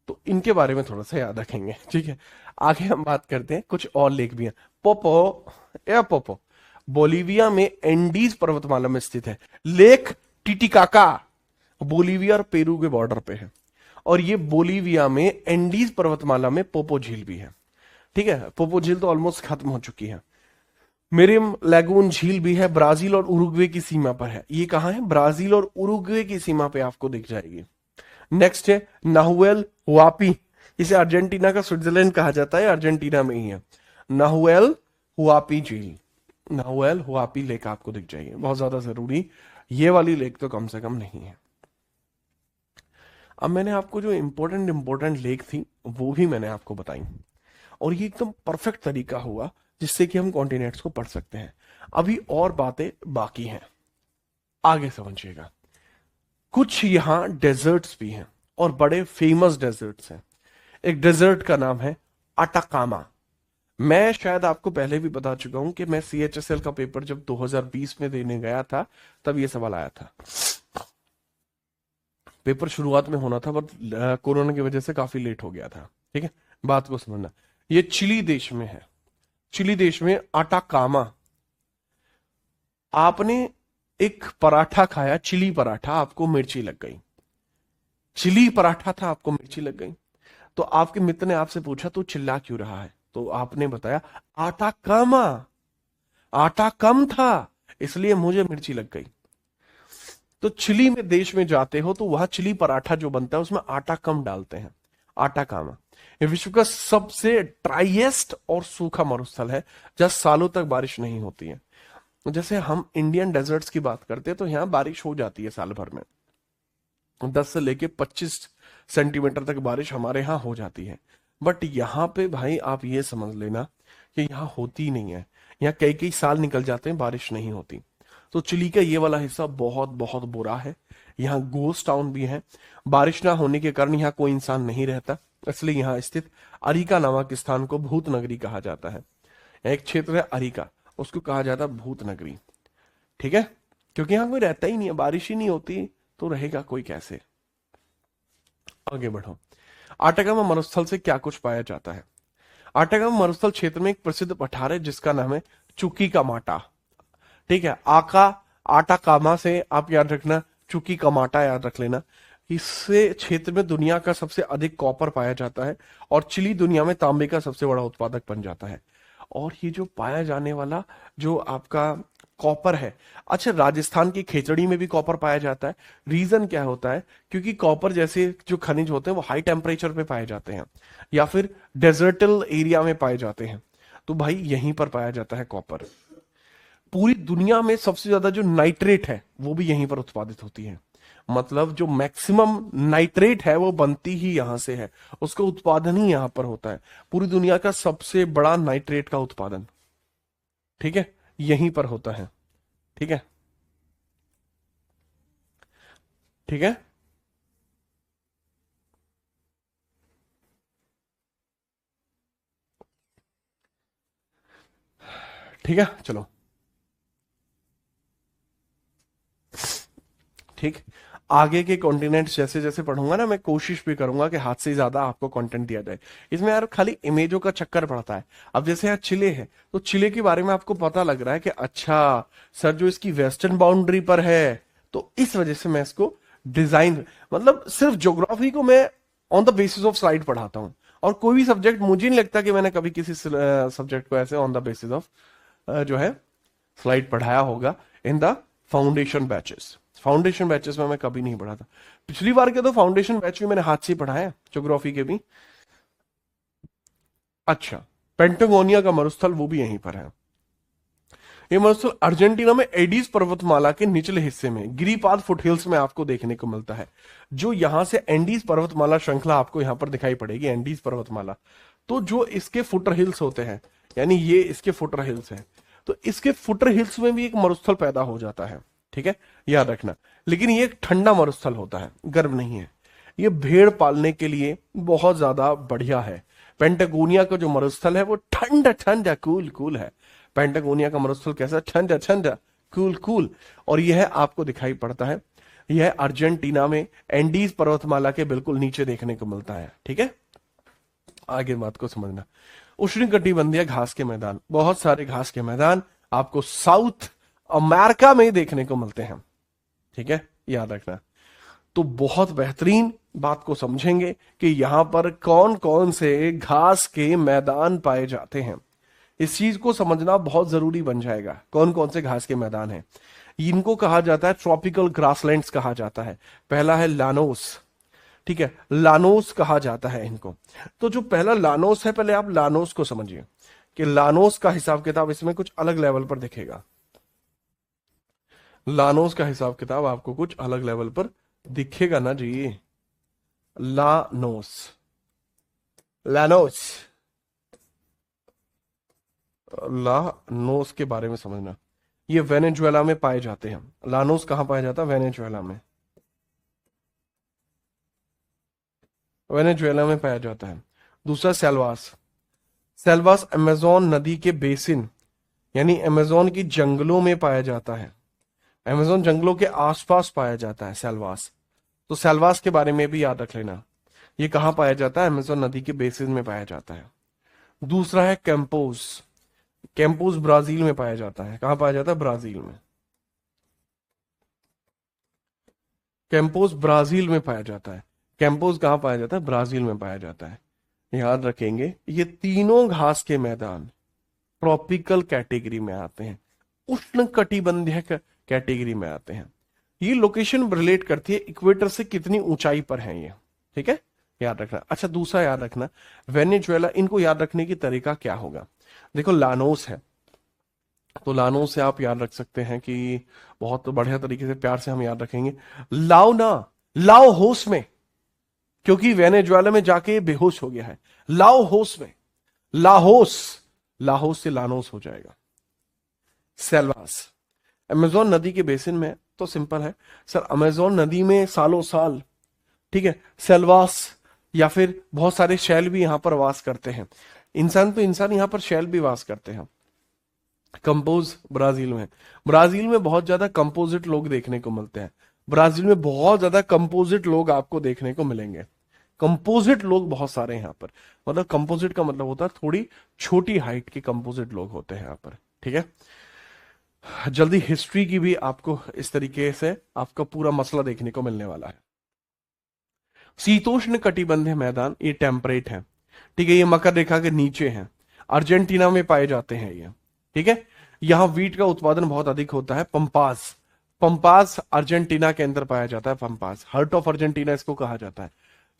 तो इनके बारे में थोड़ा सा याद रखेंगे। ठीक है, आगे हम बात करते हैं। कुछ और लेक भी हैं। पोपो या पोपो बोलीविया में एंडीज पर्वतमाला में स्थित है। लेक टिटिकाका बोलीविया और पेरू के बॉर्डर पे है, और ये बोलीविया में एंडीज पर्वतमाला में पोपो झील भी है। ठीक है, पोपो झील तो ऑलमोस्ट खत्म हो चुकी है। मेरिम लैगून झील भी है, ब्राजील और उरुग्वे की सीमा पर है। ये कहां है? ब्राजील और उरुग्वे की सीमा पे आपको दिख जाएगी। नेक्स्ट है नाहुएल हुआपी। इसे अर्जेंटीना का स्विट्जरलैंड कहा जाता है, अर्जेंटीना में ही है। नाहुएल हुआपी झील, नाहुएल हुआपी लेक आपको दिख जाएगी, बहुत ज्यादा जरूरी। ये वाली लेक तो कम से कम नहीं है। अब मैंने आपको जो इंपॉर्टेंट लेक थी वो भी मैंने आपको बताई, और ये एकदम परफेक्ट तरीका हुआ जिससे कि हम कॉन्टिनेंट्स को पढ़ सकते हैं। अभी और बातें बाकी हैं, आगे समझिएगा। कुछ यहां डेजर्ट्स भी हैं और बड़े फेमस डेजर्ट्स हैं। एक डेजर्ट का नाम है अटाकामा। मैं शायद आपको पहले भी बता चुका हूं कि मैं CHSL का पेपर जब 2020 में देने गया था तब ये सवाल आया था। पेपर शुरुआत में होना था बट कोरोना की वजह से काफी लेट हो गया था। ठीक है, बात को समझना। ये चिली देश में है, चिली देश में अटाकामा। आपने एक पराठा खाया, चिली पराठा, आपको मिर्ची लग गई। चिली पराठा था, आपको मिर्ची लग गई। तो आपके मित्र ने आपसे पूछा तो चिल्ला क्यों रहा है? तो आपने बताया आटा कम, आटा कम था इसलिए मुझे मिर्ची लग गई। तो चिली में देश में जाते हो तो वहां चिली पराठा जो बनता है उसमें आटा कम डालते हैं, आटा कामा। ये विश्व का सबसे ड्राइएस्ट और सूखा मरुस्थल है जहां सालों तक बारिश नहीं होती है। जैसे हम इंडियन डेजर्ट्स की बात करते हैं तो यहाँ बारिश हो जाती है साल भर में, 10 से लेके 25 सेंटीमीटर तक बारिश हमारे यहाँ हो जाती है। बट यहाँ पे भाई आप ये समझ लेना कि यहाँ होती नहीं है, यहाँ कई कई साल निकल जाते हैं बारिश नहीं होती। तो चिली का ये वाला हिस्सा बहुत बहुत बुरा है। यहाँ गोस्ट टाउन भी है, बारिश ना होने के कारण यहाँ कोई इंसान नहीं रहता, इसलिए यहाँ स्थित अरिका नामक स्थान को भूत नगरी कहा जाता है। एक क्षेत्र है अरिका, उसको कहा जाता है भूत नगरी। ठीक है, क्योंकि यहाँ कोई रहता ही नहीं है, बारिश ही नहीं होती, तो रहेगा कोई कैसे। आगे बढ़ो। आटाकामा मरुस्थल से क्या कुछ पाया जाता है? आटाकामा मरुस्थल क्षेत्र में एक प्रसिद्ध पठार है जिसका नाम है चुकी का माटा। ठीक है, आका आटाकामा से आप याद रखना, चुकी का माटा याद रख लेना। इससे क्षेत्र में दुनिया का सबसे अधिक कॉपर पाया जाता है और चिली दुनिया में तांबे का सबसे बड़ा उत्पादक बन जाता है। और ये जो पाया जाने वाला जो आपका कॉपर है, अच्छा राजस्थान की खेचड़ी में भी कॉपर पाया जाता है। रीजन क्या होता है? क्योंकि कॉपर जैसे जो खनिज होते हैं वो हाई टेम्परेचर पे पाए जाते हैं या फिर डेजर्टल एरिया में पाए जाते हैं, तो भाई यहीं पर पाया जाता है कॉपर। पूरी दुनिया में सबसे ज्यादा जो नाइट्रेट है वो भी यहीं पर उत्पादित होती है। मतलब जो मैक्सिमम नाइट्रेट है वो बनती ही यहां से है, उसका उत्पादन ही यहां पर होता है। पूरी दुनिया का सबसे बड़ा नाइट्रेट का उत्पादन, ठीक है, यहीं पर होता है। ठीक है, ठीक है, ठीक है, चलो ठीक। आगे के कॉन्टिनेंट्स जैसे जैसे पढ़ूंगा ना, मैं कोशिश भी करूंगा कि हाथ से ज्यादा आपको कंटेंट दिया जाए। इसमें यार खाली इमेजों का चक्कर पड़ता है। अब जैसे यहाँ चिले है, तो चिले के बारे में आपको पता लग रहा है कि अच्छा सर जो इसकी वेस्टर्न बाउंड्री पर है, तो इस वजह से मैं इसको डिजाइन, मतलब सिर्फ ज्योग्राफी को मैं on the basis of slide पढ़ाता हूँ। और कोई भी सब्जेक्ट, मुझे नहीं लगता कि मैंने कभी किसी सब्जेक्ट को ऐसे ऑन द बेसिस ऑफ जो है स्लाइड पढ़ाया होगा in the foundation batches. Foundation batches में मैं कभी नहीं पढ़ा था। पिछली बार के तो फाउंडेशन बैच भी मैंने हाथ से पढ़ाया, ज्योग्राफी के भी। अच्छा, पेंटागोनिया का मरुस्थल वो भी यहीं पर है। ये मरुस्थल अर्जेंटीना में एडीज पर्वतमाला के निचले हिस्से में गिरिपाद फुटहिल्स में आपको देखने को मिलता है। जो यहां से एंडीज पर्वतमाला श्रृंखला आपको यहां पर दिखाई पड़ेगी, एंडीज पर्वतमाला, तो जो इसके फुटर हिल्स होते हैं, यानी ये इसके फुटर हिल्स हैं, तो इसके फुटर हिल्स में भी एक मरुस्थल पैदा हो जाता है। ठीक है, याद रखना। लेकिन ये एक ठंडा मरुस्थल होता है, गर्म नहीं है। ये भेड़ पालने के लिए बहुत ज्यादा बढ़िया है। पेंटागोनिया का जो मरुस्थल है वो ठंडा ठंडा कूल कूल है। पेंटागोनिया का मरुस्थल कैसा? ठंडा ठंडा कूल कूल। और यह आपको दिखाई पड़ता है, यह अर्जेंटीना में एंडीज पर्वतमाला के बिल्कुल नीचे देखने को मिलता है। ठीक है, आगे बात को समझना। उष्णकटिबंधीय घास के मैदान, बहुत सारे घास के मैदान आपको साउथ अमेरिका में देखने को मिलते हैं। ठीक है, याद रखना। तो बहुत बेहतरीन बात को समझेंगे कि यहां पर कौन कौन से घास के मैदान पाए जाते हैं। इस चीज को समझना बहुत जरूरी बन जाएगा, कौन कौन से घास के मैदान हैं। इनको कहा जाता है ट्रॉपिकल ग्रासलैंड्स कहा जाता है। पहला है लानोस। ठीक है, लानोस कहा जाता है इनको। तो जो पहला लानोस है, पहले आप लानोस को समझिए कि लानोस का हिसाब किताब इसमें कुछ अलग लेवल पर दिखेगा। लानोस का हिसाब किताब आपको कुछ अलग लेवल पर दिखेगा ना जी। लानोस, लानोस, लानोस के बारे में समझना। ये वेनेजुएला में पाए जाते हैं। लानोस कहां पाया जाता है? वेनेजुएला में। वेनेजुएला में पाया जाता है। दूसरा सेल्वास। सेल्वास अमेजोन नदी के बेसिन, यानी अमेजोन की जंगलों में पाया जाता है। अमेजोन जंगलों के आसपास पाया जाता है सेल्वास। तो सेल्वास के बारे में भी याद रख लेना। ये कहां पाया जाता है? अमेजोन नदी के बेसिन में पाया जाता है। दूसरा है कैंपोस। कैंपोस ब्राजील में पाया जाता है। कहां पाया जाता है? ब्राजील में। कैंपोस ब्राजील में पाया जाता है। कैंपोस कहां पाया जाता है? ब्राजील में पाया जाता है। याद रखेंगे, ये तीनों घास के मैदान ट्रॉपिकल कैटेगरी में आते हैं, उष्ण कटिबंधीय कैटेगरी में आते हैं। ये लोकेशन रिलेट करती है इक्वेटर से कितनी ऊंचाई पर है ये। ठीक है, याद रखना। अच्छा, दूसरा याद रखना, वेनेजुएला। इनको याद रखने की तरीका क्या होगा? देखो, लानोस है, तो लानोस से आप याद रख सकते हैं कि बहुत बढ़िया तरीके से प्यार से हम याद रखेंगे। लाओ ना, लाओ होस में, क्योंकि वेनेजुएला में जाके बेहोश हो गया है। लाओ होस में, लाहोस, लाहोस से लानोस हो जाएगा। सेल्वास अमेजोन नदी के बेसिन में, तो सिंपल है सर, अमेजोन नदी में सालों साल, ठीक है, सेल्वास या फिर बहुत सारे शैल भी यहां पर वास करते हैं। इंसान तो इंसान, यहां पर शैल भी वास करते हैं। कंपोज ब्राजील में बहुत ज्यादा कंपोजिट लोग देखने को मिलते हैं। ब्राजील में बहुत ज्यादा कंपोजिट लोग आपको देखने को मिलेंगे। कंपोजिट लोग बहुत सारे हैं यहाँ पर। मतलब कंपोजिट का मतलब होता है थोड़ी छोटी हाइट के कंपोजिट लोग होते हैं यहाँ पर। ठीक है, जल्दी हिस्ट्री की भी आपको इस तरीके से आपका पूरा मसला देखने को मिलने वाला है। शीतोष्ण कटिबंधीय मैदान, ये टेम्परेट है। ठीक है, ये मकर रेखा के नीचे है, अर्जेंटीना में पाए जाते हैं ये। ठीक है, यहां वीट का उत्पादन बहुत अधिक होता है। पंपास, पंपास अर्जेंटीना के अंदर पाया जाता है। पंपास, हार्ट ऑफ अर्जेंटीना इसको कहा जाता है।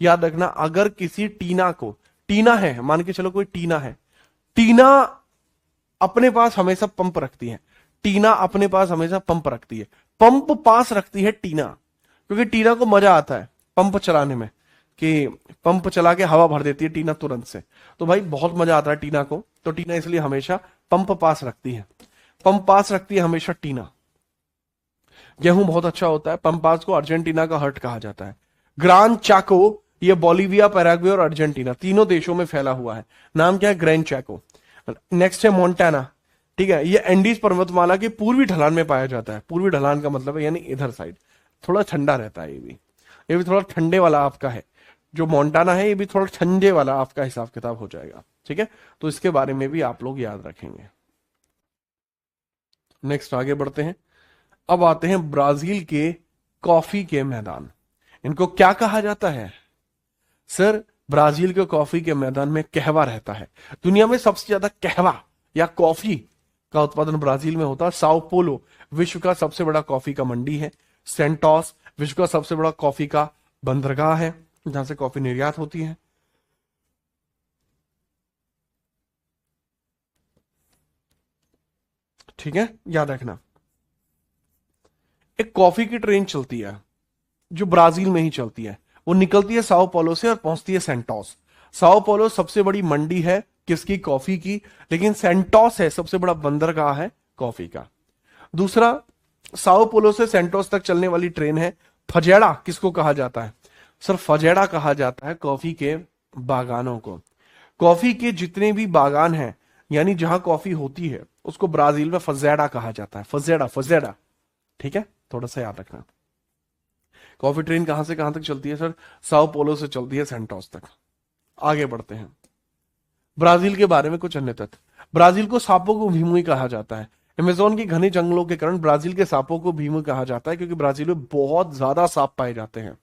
याद रखना, अगर किसी टीना को, टीना है मान के चलो, कोई टीना है, टीना अपने पास हमेशा पंप रखती है। टीना अपने पास हमेशा पंप रखती है, पंप पास रखती है टीना, क्योंकि टीना को मजा आता है पंप चलाने में, कि पंप चला के हवा भर देती है टीना तुरंत से। तो भाई बहुत मजा आता है टीना को, तो टीना इसलिए हमेशा पंप पास रखती है। पंप पास रखती है हमेशा टीना। गेहूं बहुत अच्छा होता है। पंप पास को अर्जेंटीना का हर्ट कहा जाता है। ग्रान चाको, ये बोलिविया, पैराग्वे और अर्जेंटीना तीनों देशों में फैला हुआ है। नाम क्या है? Grand Chaco. नेक्स्ट है मोन्टाना। ठीक है, ये एंडीज पर्वतमाला के पूर्वी ढलान में पाया जाता है। पूर्वी ढलान का मतलब है यानी इधर साइड, थोड़ा ठंडा रहता है। ये भी थोड़ा ठंडे वाला आपका है। जो मोन्टाना है ये भी थोड़ा ठंडे वाला आपका हिसाब किताब हो जाएगा। ठीक है, तो इसके बारे में भी आप लोग याद रखेंगे। नेक्स्ट आगे बढ़ते हैं। अब आते हैं ब्राजील के कॉफी के मैदान। इनको क्या कहा जाता है सर? ब्राजील के कॉफी के मैदान में कहवा रहता है। दुनिया में सबसे ज्यादा कहवा या कॉफी का उत्पादन ब्राजील में होता है। साओ पोलो विश्व का सबसे बड़ा कॉफी का मंडी है। सेंटोस विश्व का सबसे बड़ा कॉफी का बंदरगाह है, जहां से कॉफी निर्यात होती है। ठीक है, याद रखना, एक कॉफी की ट्रेन चलती है जो ब्राजील में ही चलती है। वो निकलती है साओ पोलो से और पहुंचती है सेंटोस। साओ पोलो सबसे बड़ी मंडी है किसकी? कॉफी की। लेकिन सेंटोस है सबसे बड़ा बंदरगाह है कॉफी का। दूसरा, साओ पोलो से सेंटोस तक चलने वाली ट्रेन है फजेड़ा। किसको कहा जाता है सर? फजेड़ा कहा जाता है कॉफी के बागानों को। कॉफी के जितने भी बागान हैं, यानी जहां कॉफी होती है, उसको ब्राजील में फजेड़ा कहा जाता है। फजेड़ा, फजेड़ा। ठीक है, थोड़ा सा याद रखना। कॉफी ट्रेन कहां से कहां तक चलती है सर? साओ पोलो से चलती है सेंटोस तक। आगे बढ़ते हैं। ब्राजील के बारे में कुछ अन्य तथ्य। ब्राजील को सांपों को भीमुई कहा जाता है। अमेज़न के घने जंगलों के कारण ब्राजील के सांपों को भीमुई कहा जाता है, क्योंकि ब्राजील में बहुत ज्यादा सांप पाए जाते हैं।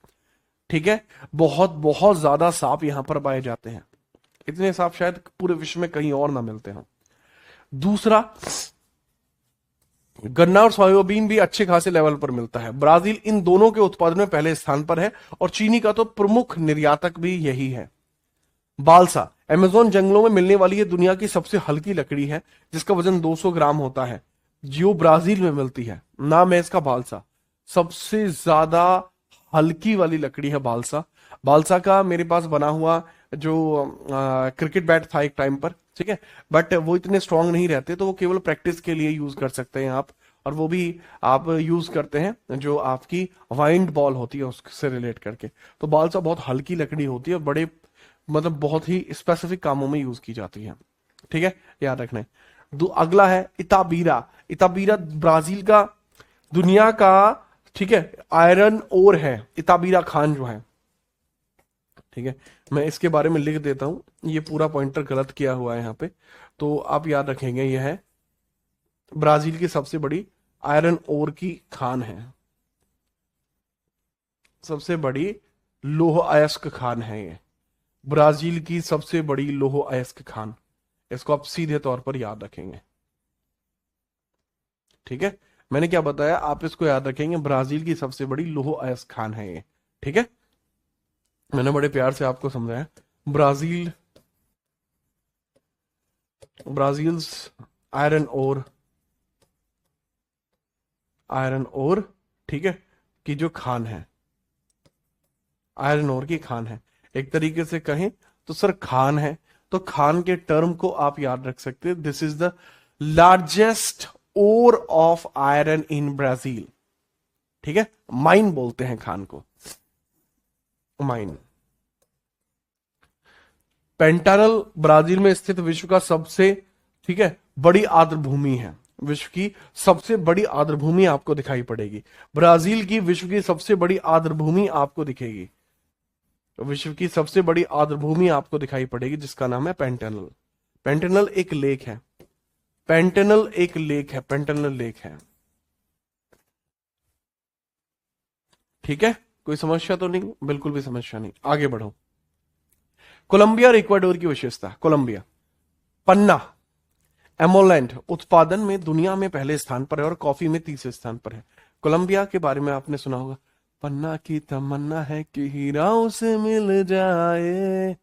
ठीक है, बहुत बहुत ज्यादा सांप यहां पर पाए जाते हैं। इतने सांप शायद पूरे विश्व में कहीं और ना मिलते हो। दूसरा, गन्ना और सोयाबीन भी अच्छे खासे लेवल पर मिलता है। ब्राजील इन दोनों के उत्पादन में पहले स्थान पर है, और चीनी का तो प्रमुख निर्यातक भी यही है। बालसा, अमेज़न जंगलों में मिलने वाली ये दुनिया की सबसे हल्की लकड़ी है, जिसका वजन 200 ग्राम होता है, जो ब्राजील में मिलती है। नाम है इसका बालसा। सबसे ज्यादा हल्की वाली लकड़ी है बालसा। बालसा का मेरे पास बना हुआ जो क्रिकेट बैट था एक टाइम पर। ठीक है, बट वो इतने स्ट्रांग नहीं रहते, तो वो केवल प्रैक्टिस के लिए यूज कर सकते हैं आप। और वो भी आप यूज करते हैं जो आपकी वाइंड बॉल होती है उससे रिलेट करके। तो बालसा बहुत हल्की लकड़ी होती है और बड़े मतलब बहुत ही स्पेसिफिक कामों में यूज की जाती है। ठीक है, याद रखना। अगला है इताबीरा। इताबीरा ब्राजील का, दुनिया का, ठीक है, आयरन ओर है इताबीरा खान जो है। ठीक है, मैं इसके बारे में लिख देता हूं, ये पूरा पॉइंटर गलत किया हुआ है यहां पे, तो आप याद रखेंगे। यह है ब्राजील की सबसे बड़ी आयरन ओर की खान है, सबसे बड़ी लोह अयस्क खान है ये, ब्राजील की सबसे बड़ी लोह अयस्क खान। इसको आप सीधे तौर पर याद रखेंगे। ठीक है, मैंने क्या बताया, आप इसको याद रखेंगे। ब्राजील की सबसे बड़ी लोह अयस्क खान है ये। ठीक है, मैंने बड़े प्यार से आपको समझाया। Brazil, Brazil's iron ore, iron ore, ठीक है, की जो खान है, आयरन ओर की खान है। एक तरीके से कहें तो सर खान है, तो खान के टर्म को आप याद रख सकते हैं। This is the largest ore of iron in Brazil. ठीक है, माइन बोलते हैं खान को, माइन। पेंटानल ब्राजील में स्थित विश्व का सबसे, ठीक है, बड़ी आर्द्रभूमि है। विश्व की सबसे बड़ी आर्द्रभूमि आपको दिखाई पड़ेगी, ब्राजील की विश्व की सबसे बड़ी आर्द्रभूमि आपको दिखेगी, विश्व की सबसे बड़ी आर्द्रभूमि आपको दिखाई पड़ेगी जिसका नाम है पेंटानल। पेंटानल एक लेक है, पेंटानल एक लेक है, पेंटानल लेक है। ठीक है, कोई समस्या तो नहीं? बिल्कुल भी समस्या नहीं, आगे बढ़ो। कोलंबिया और इक्वाडोर की विशेषता। कोलंबिया पन्ना एमोलैंड उत्पादन में दुनिया में पहले स्थान पर है और कॉफी में तीसरे स्थान पर है। कोलंबिया के बारे में आपने सुना होगा, पन्ना की तमन्ना है कि हीरा उसे मिल जाए,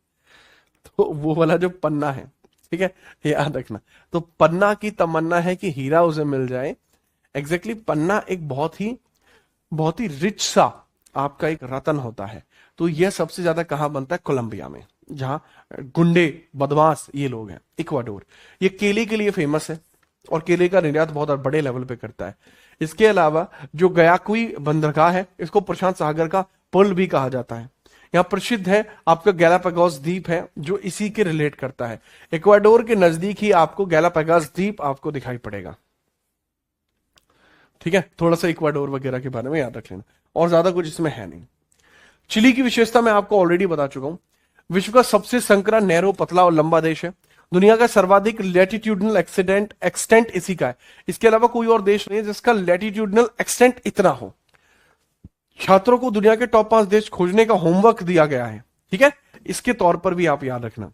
तो वो वाला जो पन्ना है, ठीक है, याद रखना। तो पन्ना की तमन्ना है कि हीरा उसे मिल जाए, एग्जैक्टली पन्ना एक बहुत ही रिच सा आपका एक रतन होता है। तो यह सबसे ज्यादा कहां बनता है? कोलंबिया में, जहां गुंडे बदमाश ये लोग हैं। इक्वाडोर ये केले के लिए फेमस है और केले का निर्यात बहुत बड़े लेवल पे करता है। इसके अलावा जो गयाकुई बंदरगाह है, इसको प्रशांत सागर का पर्ल भी कहा जाता है। यहाँ प्रसिद्ध है आपका गैलापागोस द्वीप है जो इसी के रिलेट करता है। इक्वाडोर के नजदीक ही आपको गैलापागोस द्वीप आपको दिखाई पड़ेगा। ठीक है, थोड़ा सा इक्वाडोर वगैरह के बारे में याद रख लेना, और ज्यादा कुछ इसमें है नहीं। चिली की विशेषता मैं आपको ऑलरेडी बता चुका हूं, विश्व का सबसे संकरा, नैरो, पतला और लंबा देश है। दुनिया का सर्वाधिक लैटिट्यूडनल एक्सटेंट इसी का है। इसके अलावा कोई और देश नहीं है जिसका लैटिट्यूडनल एक्सटेंट इतना हो। छात्रों को दुनिया के टॉप 5 देश खोजने का होमवर्क दिया गया है, ठीक है, इसके तौर पर भी आप याद रखना।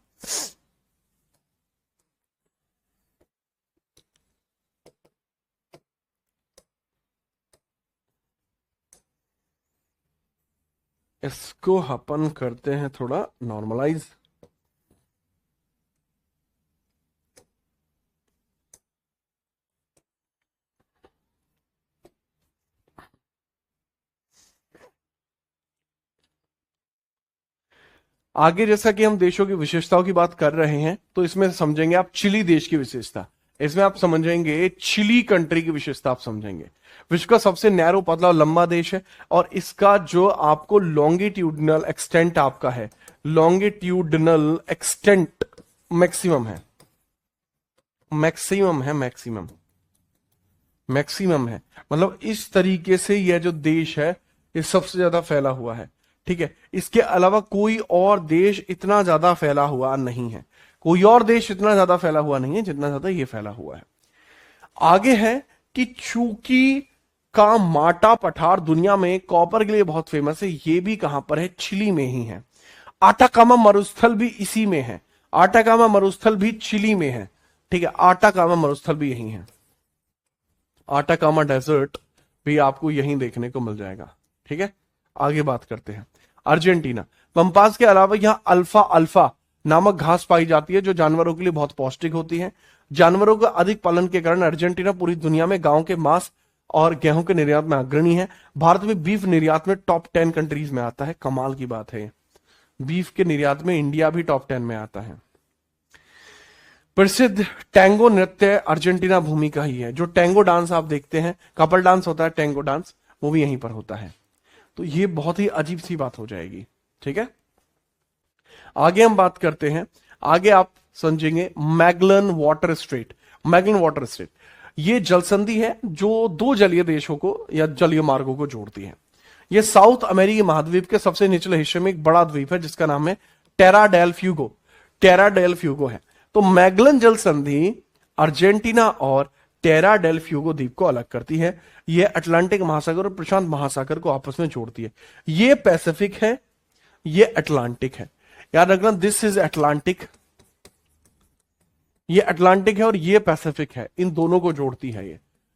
इसको अपन करते हैं थोड़ा नॉर्मलाइज। आगे जैसा कि हम देशों की विशेषताओं की बात कर रहे हैं, तो इसमें समझेंगे आप चिली देश की विशेषता। इसमें आप समझेंगे चिली कंट्री की विशेषता आप समझेंगे। विश्व का सबसे नैरो, पतला और लंबा देश है और इसका जो आपको लॉन्गिट्यूडनल एक्सटेंट आपका है, लॉन्गिट्यूडनल एक्सटेंट मैक्सिमम है, मैक्सिमम है, मैक्सिमम मैक्सिमम है। मतलब इस तरीके से यह जो देश है ये सबसे ज्यादा फैला हुआ है। ठीक है, इसके अलावा कोई और देश इतना ज्यादा फैला हुआ नहीं है, कोई और देश इतना ज्यादा फैला हुआ नहीं है जितना ज्यादा ये फैला हुआ है। आगे है कि चूकी का माटा पठार दुनिया में कॉपर के लिए बहुत फेमस है। ये भी कहां पर है? चिली में ही है। आटाकामा मरुस्थल भी इसी में है, आटाकामा मरुस्थल भी चिली में है। ठीक है, आटाकामा मरुस्थल भी यही है, आटाकामा डेजर्ट भी आपको यहीं देखने को मिल जाएगा। ठीक है, आगे बात करते हैं। अर्जेंटीना, पंपास के अलावा यहां अल्फा अल्फा नामक घास पाई जाती है जो जानवरों के लिए बहुत पौष्टिक होती है। जानवरों का अधिक पालन के कारण अर्जेंटीना पूरी दुनिया में गांव के मांस और गेहूं के निर्यात में अग्रणी है। भारत में बीफ निर्यात में टॉप 10 कंट्रीज में आता है। कमाल की बात है, बीफ के निर्यात में इंडिया भी टॉप 10 में आता है। प्रसिद्ध टैंगो नृत्य अर्जेंटीना भूमि का ही है। जो टैंगो डांस आप देखते हैं, कपल डांस होता है, टैंगो डांस वो भी यहीं पर होता है। तो ये बहुत ही अजीब सी बात हो जाएगी। ठीक है, आगे हम बात करते हैं। आगे आप समझेंगे Magellan water straight. Magellan water straight ये जलसंधि है जो दो जलीय देशों को या जलीय मार्गों को जोड़ती है। यह साउथ अमेरिकी महाद्वीप के सबसे निचले हिस्से में एक बड़ा द्वीप है जिसका नाम है टेरा डेल फ्यूगो। टेरा डेल फ्यूगो है। तो मैगलन जल संधि अर्जेंटीना और टेरा डेल फ्यूगो द्वीप को अलग करती है। यह अटलांटिक महासागर और प्रशांत महासागर को आपस में जोड़ती है। यह पैसिफिक है, यह अटलांटिक है। याद रखना, दिस इज अटलांटिक, ये अटलांटिक है और ये पैसिफिक है। इन दोनों को जोड़ती है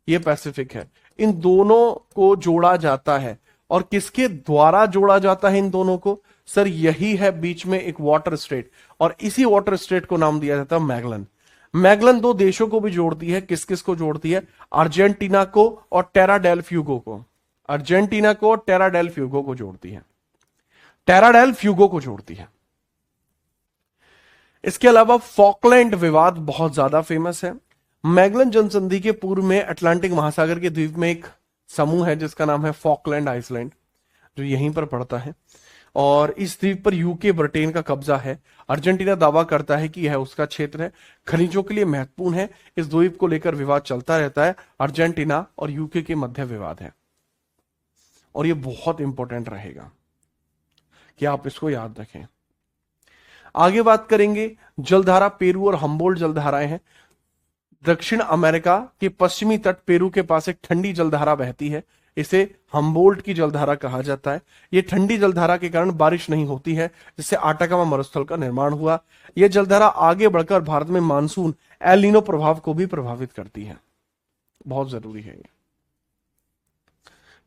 ये पैसिफिक है। इन दोनों को जोड़ा जाता है और किसके द्वारा जोड़ा जाता है इन दोनों को? सर यही है बीच में एक वाटर स्ट्रेट और इसी वाटर स्ट्रेट को नाम दिया जाता है मैगलन। मैगलन दो देशों को भी जोड़ती है। किस किस को जोड़ती है? अर्जेंटीना को और टेरा डेल फ्यूगो को। अर्जेंटीना को और टेरा डेल फ्यूगो को जोड़ती है, टेरा डेल फ्यूगो को जोड़ती है। इसके अलावा फॉकलैंड विवाद बहुत ज्यादा फेमस है। मैगलन जनसंधि के पूर्व में अटलांटिक महासागर के द्वीप में एक समूह है जिसका नाम है फॉकलैंड आइसलैंड, जो यहीं पर पड़ता है। और इस द्वीप पर यूके ब्रिटेन का कब्जा है। अर्जेंटीना दावा करता है कि यह उसका क्षेत्र है, खनिजों के लिए महत्वपूर्ण है। इस द्वीप को लेकर विवाद चलता रहता है। अर्जेंटीना और यूके के मध्य विवाद है, और यह बहुत इंपॉर्टेंट रहेगा कि आप इसको याद रखें। आगे बात करेंगे जलधारा पेरू और हम्बोल्ट जलधाराएं हैं। दक्षिण अमेरिका के पश्चिमी तट पेरू के पास एक ठंडी जलधारा बहती है, इसे हम्बोल्ट की जलधारा कहा जाता है। यह ठंडी जलधारा के कारण बारिश नहीं होती है, जिससे आटाकामा मरुस्थल का निर्माण हुआ। यह जलधारा आगे बढ़कर भारत में मानसून एल नीनो प्रभाव को भी प्रभावित करती है। बहुत जरूरी है ये,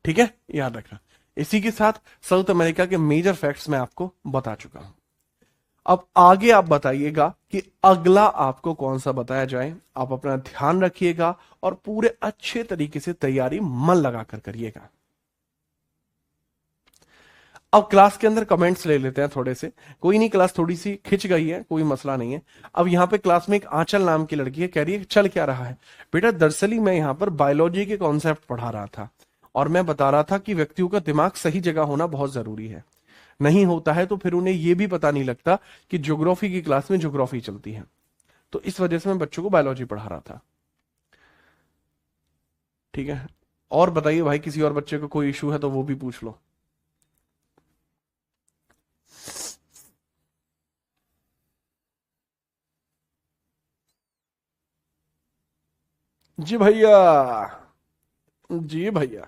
ठीक है, याद रखना। इसी के साथ साउथ अमेरिका के मेजर फैक्ट्स मैं आपको बता चुका हूं। अब आगे आप बताइएगा कि अगला आपको कौन सा बताया जाए। आप अपना ध्यान रखिएगा और पूरे अच्छे तरीके से तैयारी मन लगाकर करिएगा। अब क्लास के अंदर कमेंट्स ले लेते हैं थोड़े से। कोई नहीं, क्लास थोड़ी सी खिंच गई है, कोई मसला नहीं है। अब यहां पे क्लास में एक आंचल नाम की लड़की है, कह रही है चल क्या रहा है। बेटा दरअसल ही मैं यहां पर बायोलॉजी के कॉन्सेप्ट पढ़ा रहा था, और मैं बता रहा था कि व्यक्तियों का दिमाग सही जगह होना बहुत जरूरी है। नहीं होता है तो फिर उन्हें यह भी पता नहीं लगता कि ज्योग्राफी की क्लास में ज्योग्राफी चलती है। तो इस वजह से मैं बच्चों को बायोलॉजी पढ़ा रहा था, ठीक है। और बताइए भाई, किसी और बच्चे को कोई इशू है तो वो भी पूछ लो। जी भैया, जी भैया।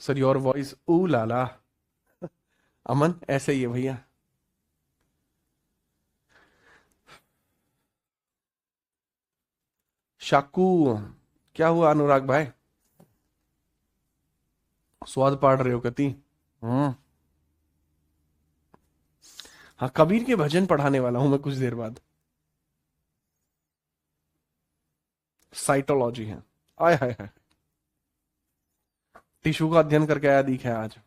सर योर वॉइस ऊ लाला। अमन ऐसे ही है भैया। शाकू, क्या हुआ अनुराग भाई, स्वाद पाड़ रहे हो कति? हम्म। हाँ, कबीर के भजन पढ़ाने वाला हूं मैं कुछ देर बाद। साइटोलॉजी है। आय हाय हाय, टिश्यू का अध्ययन करके आया दिखा है आज।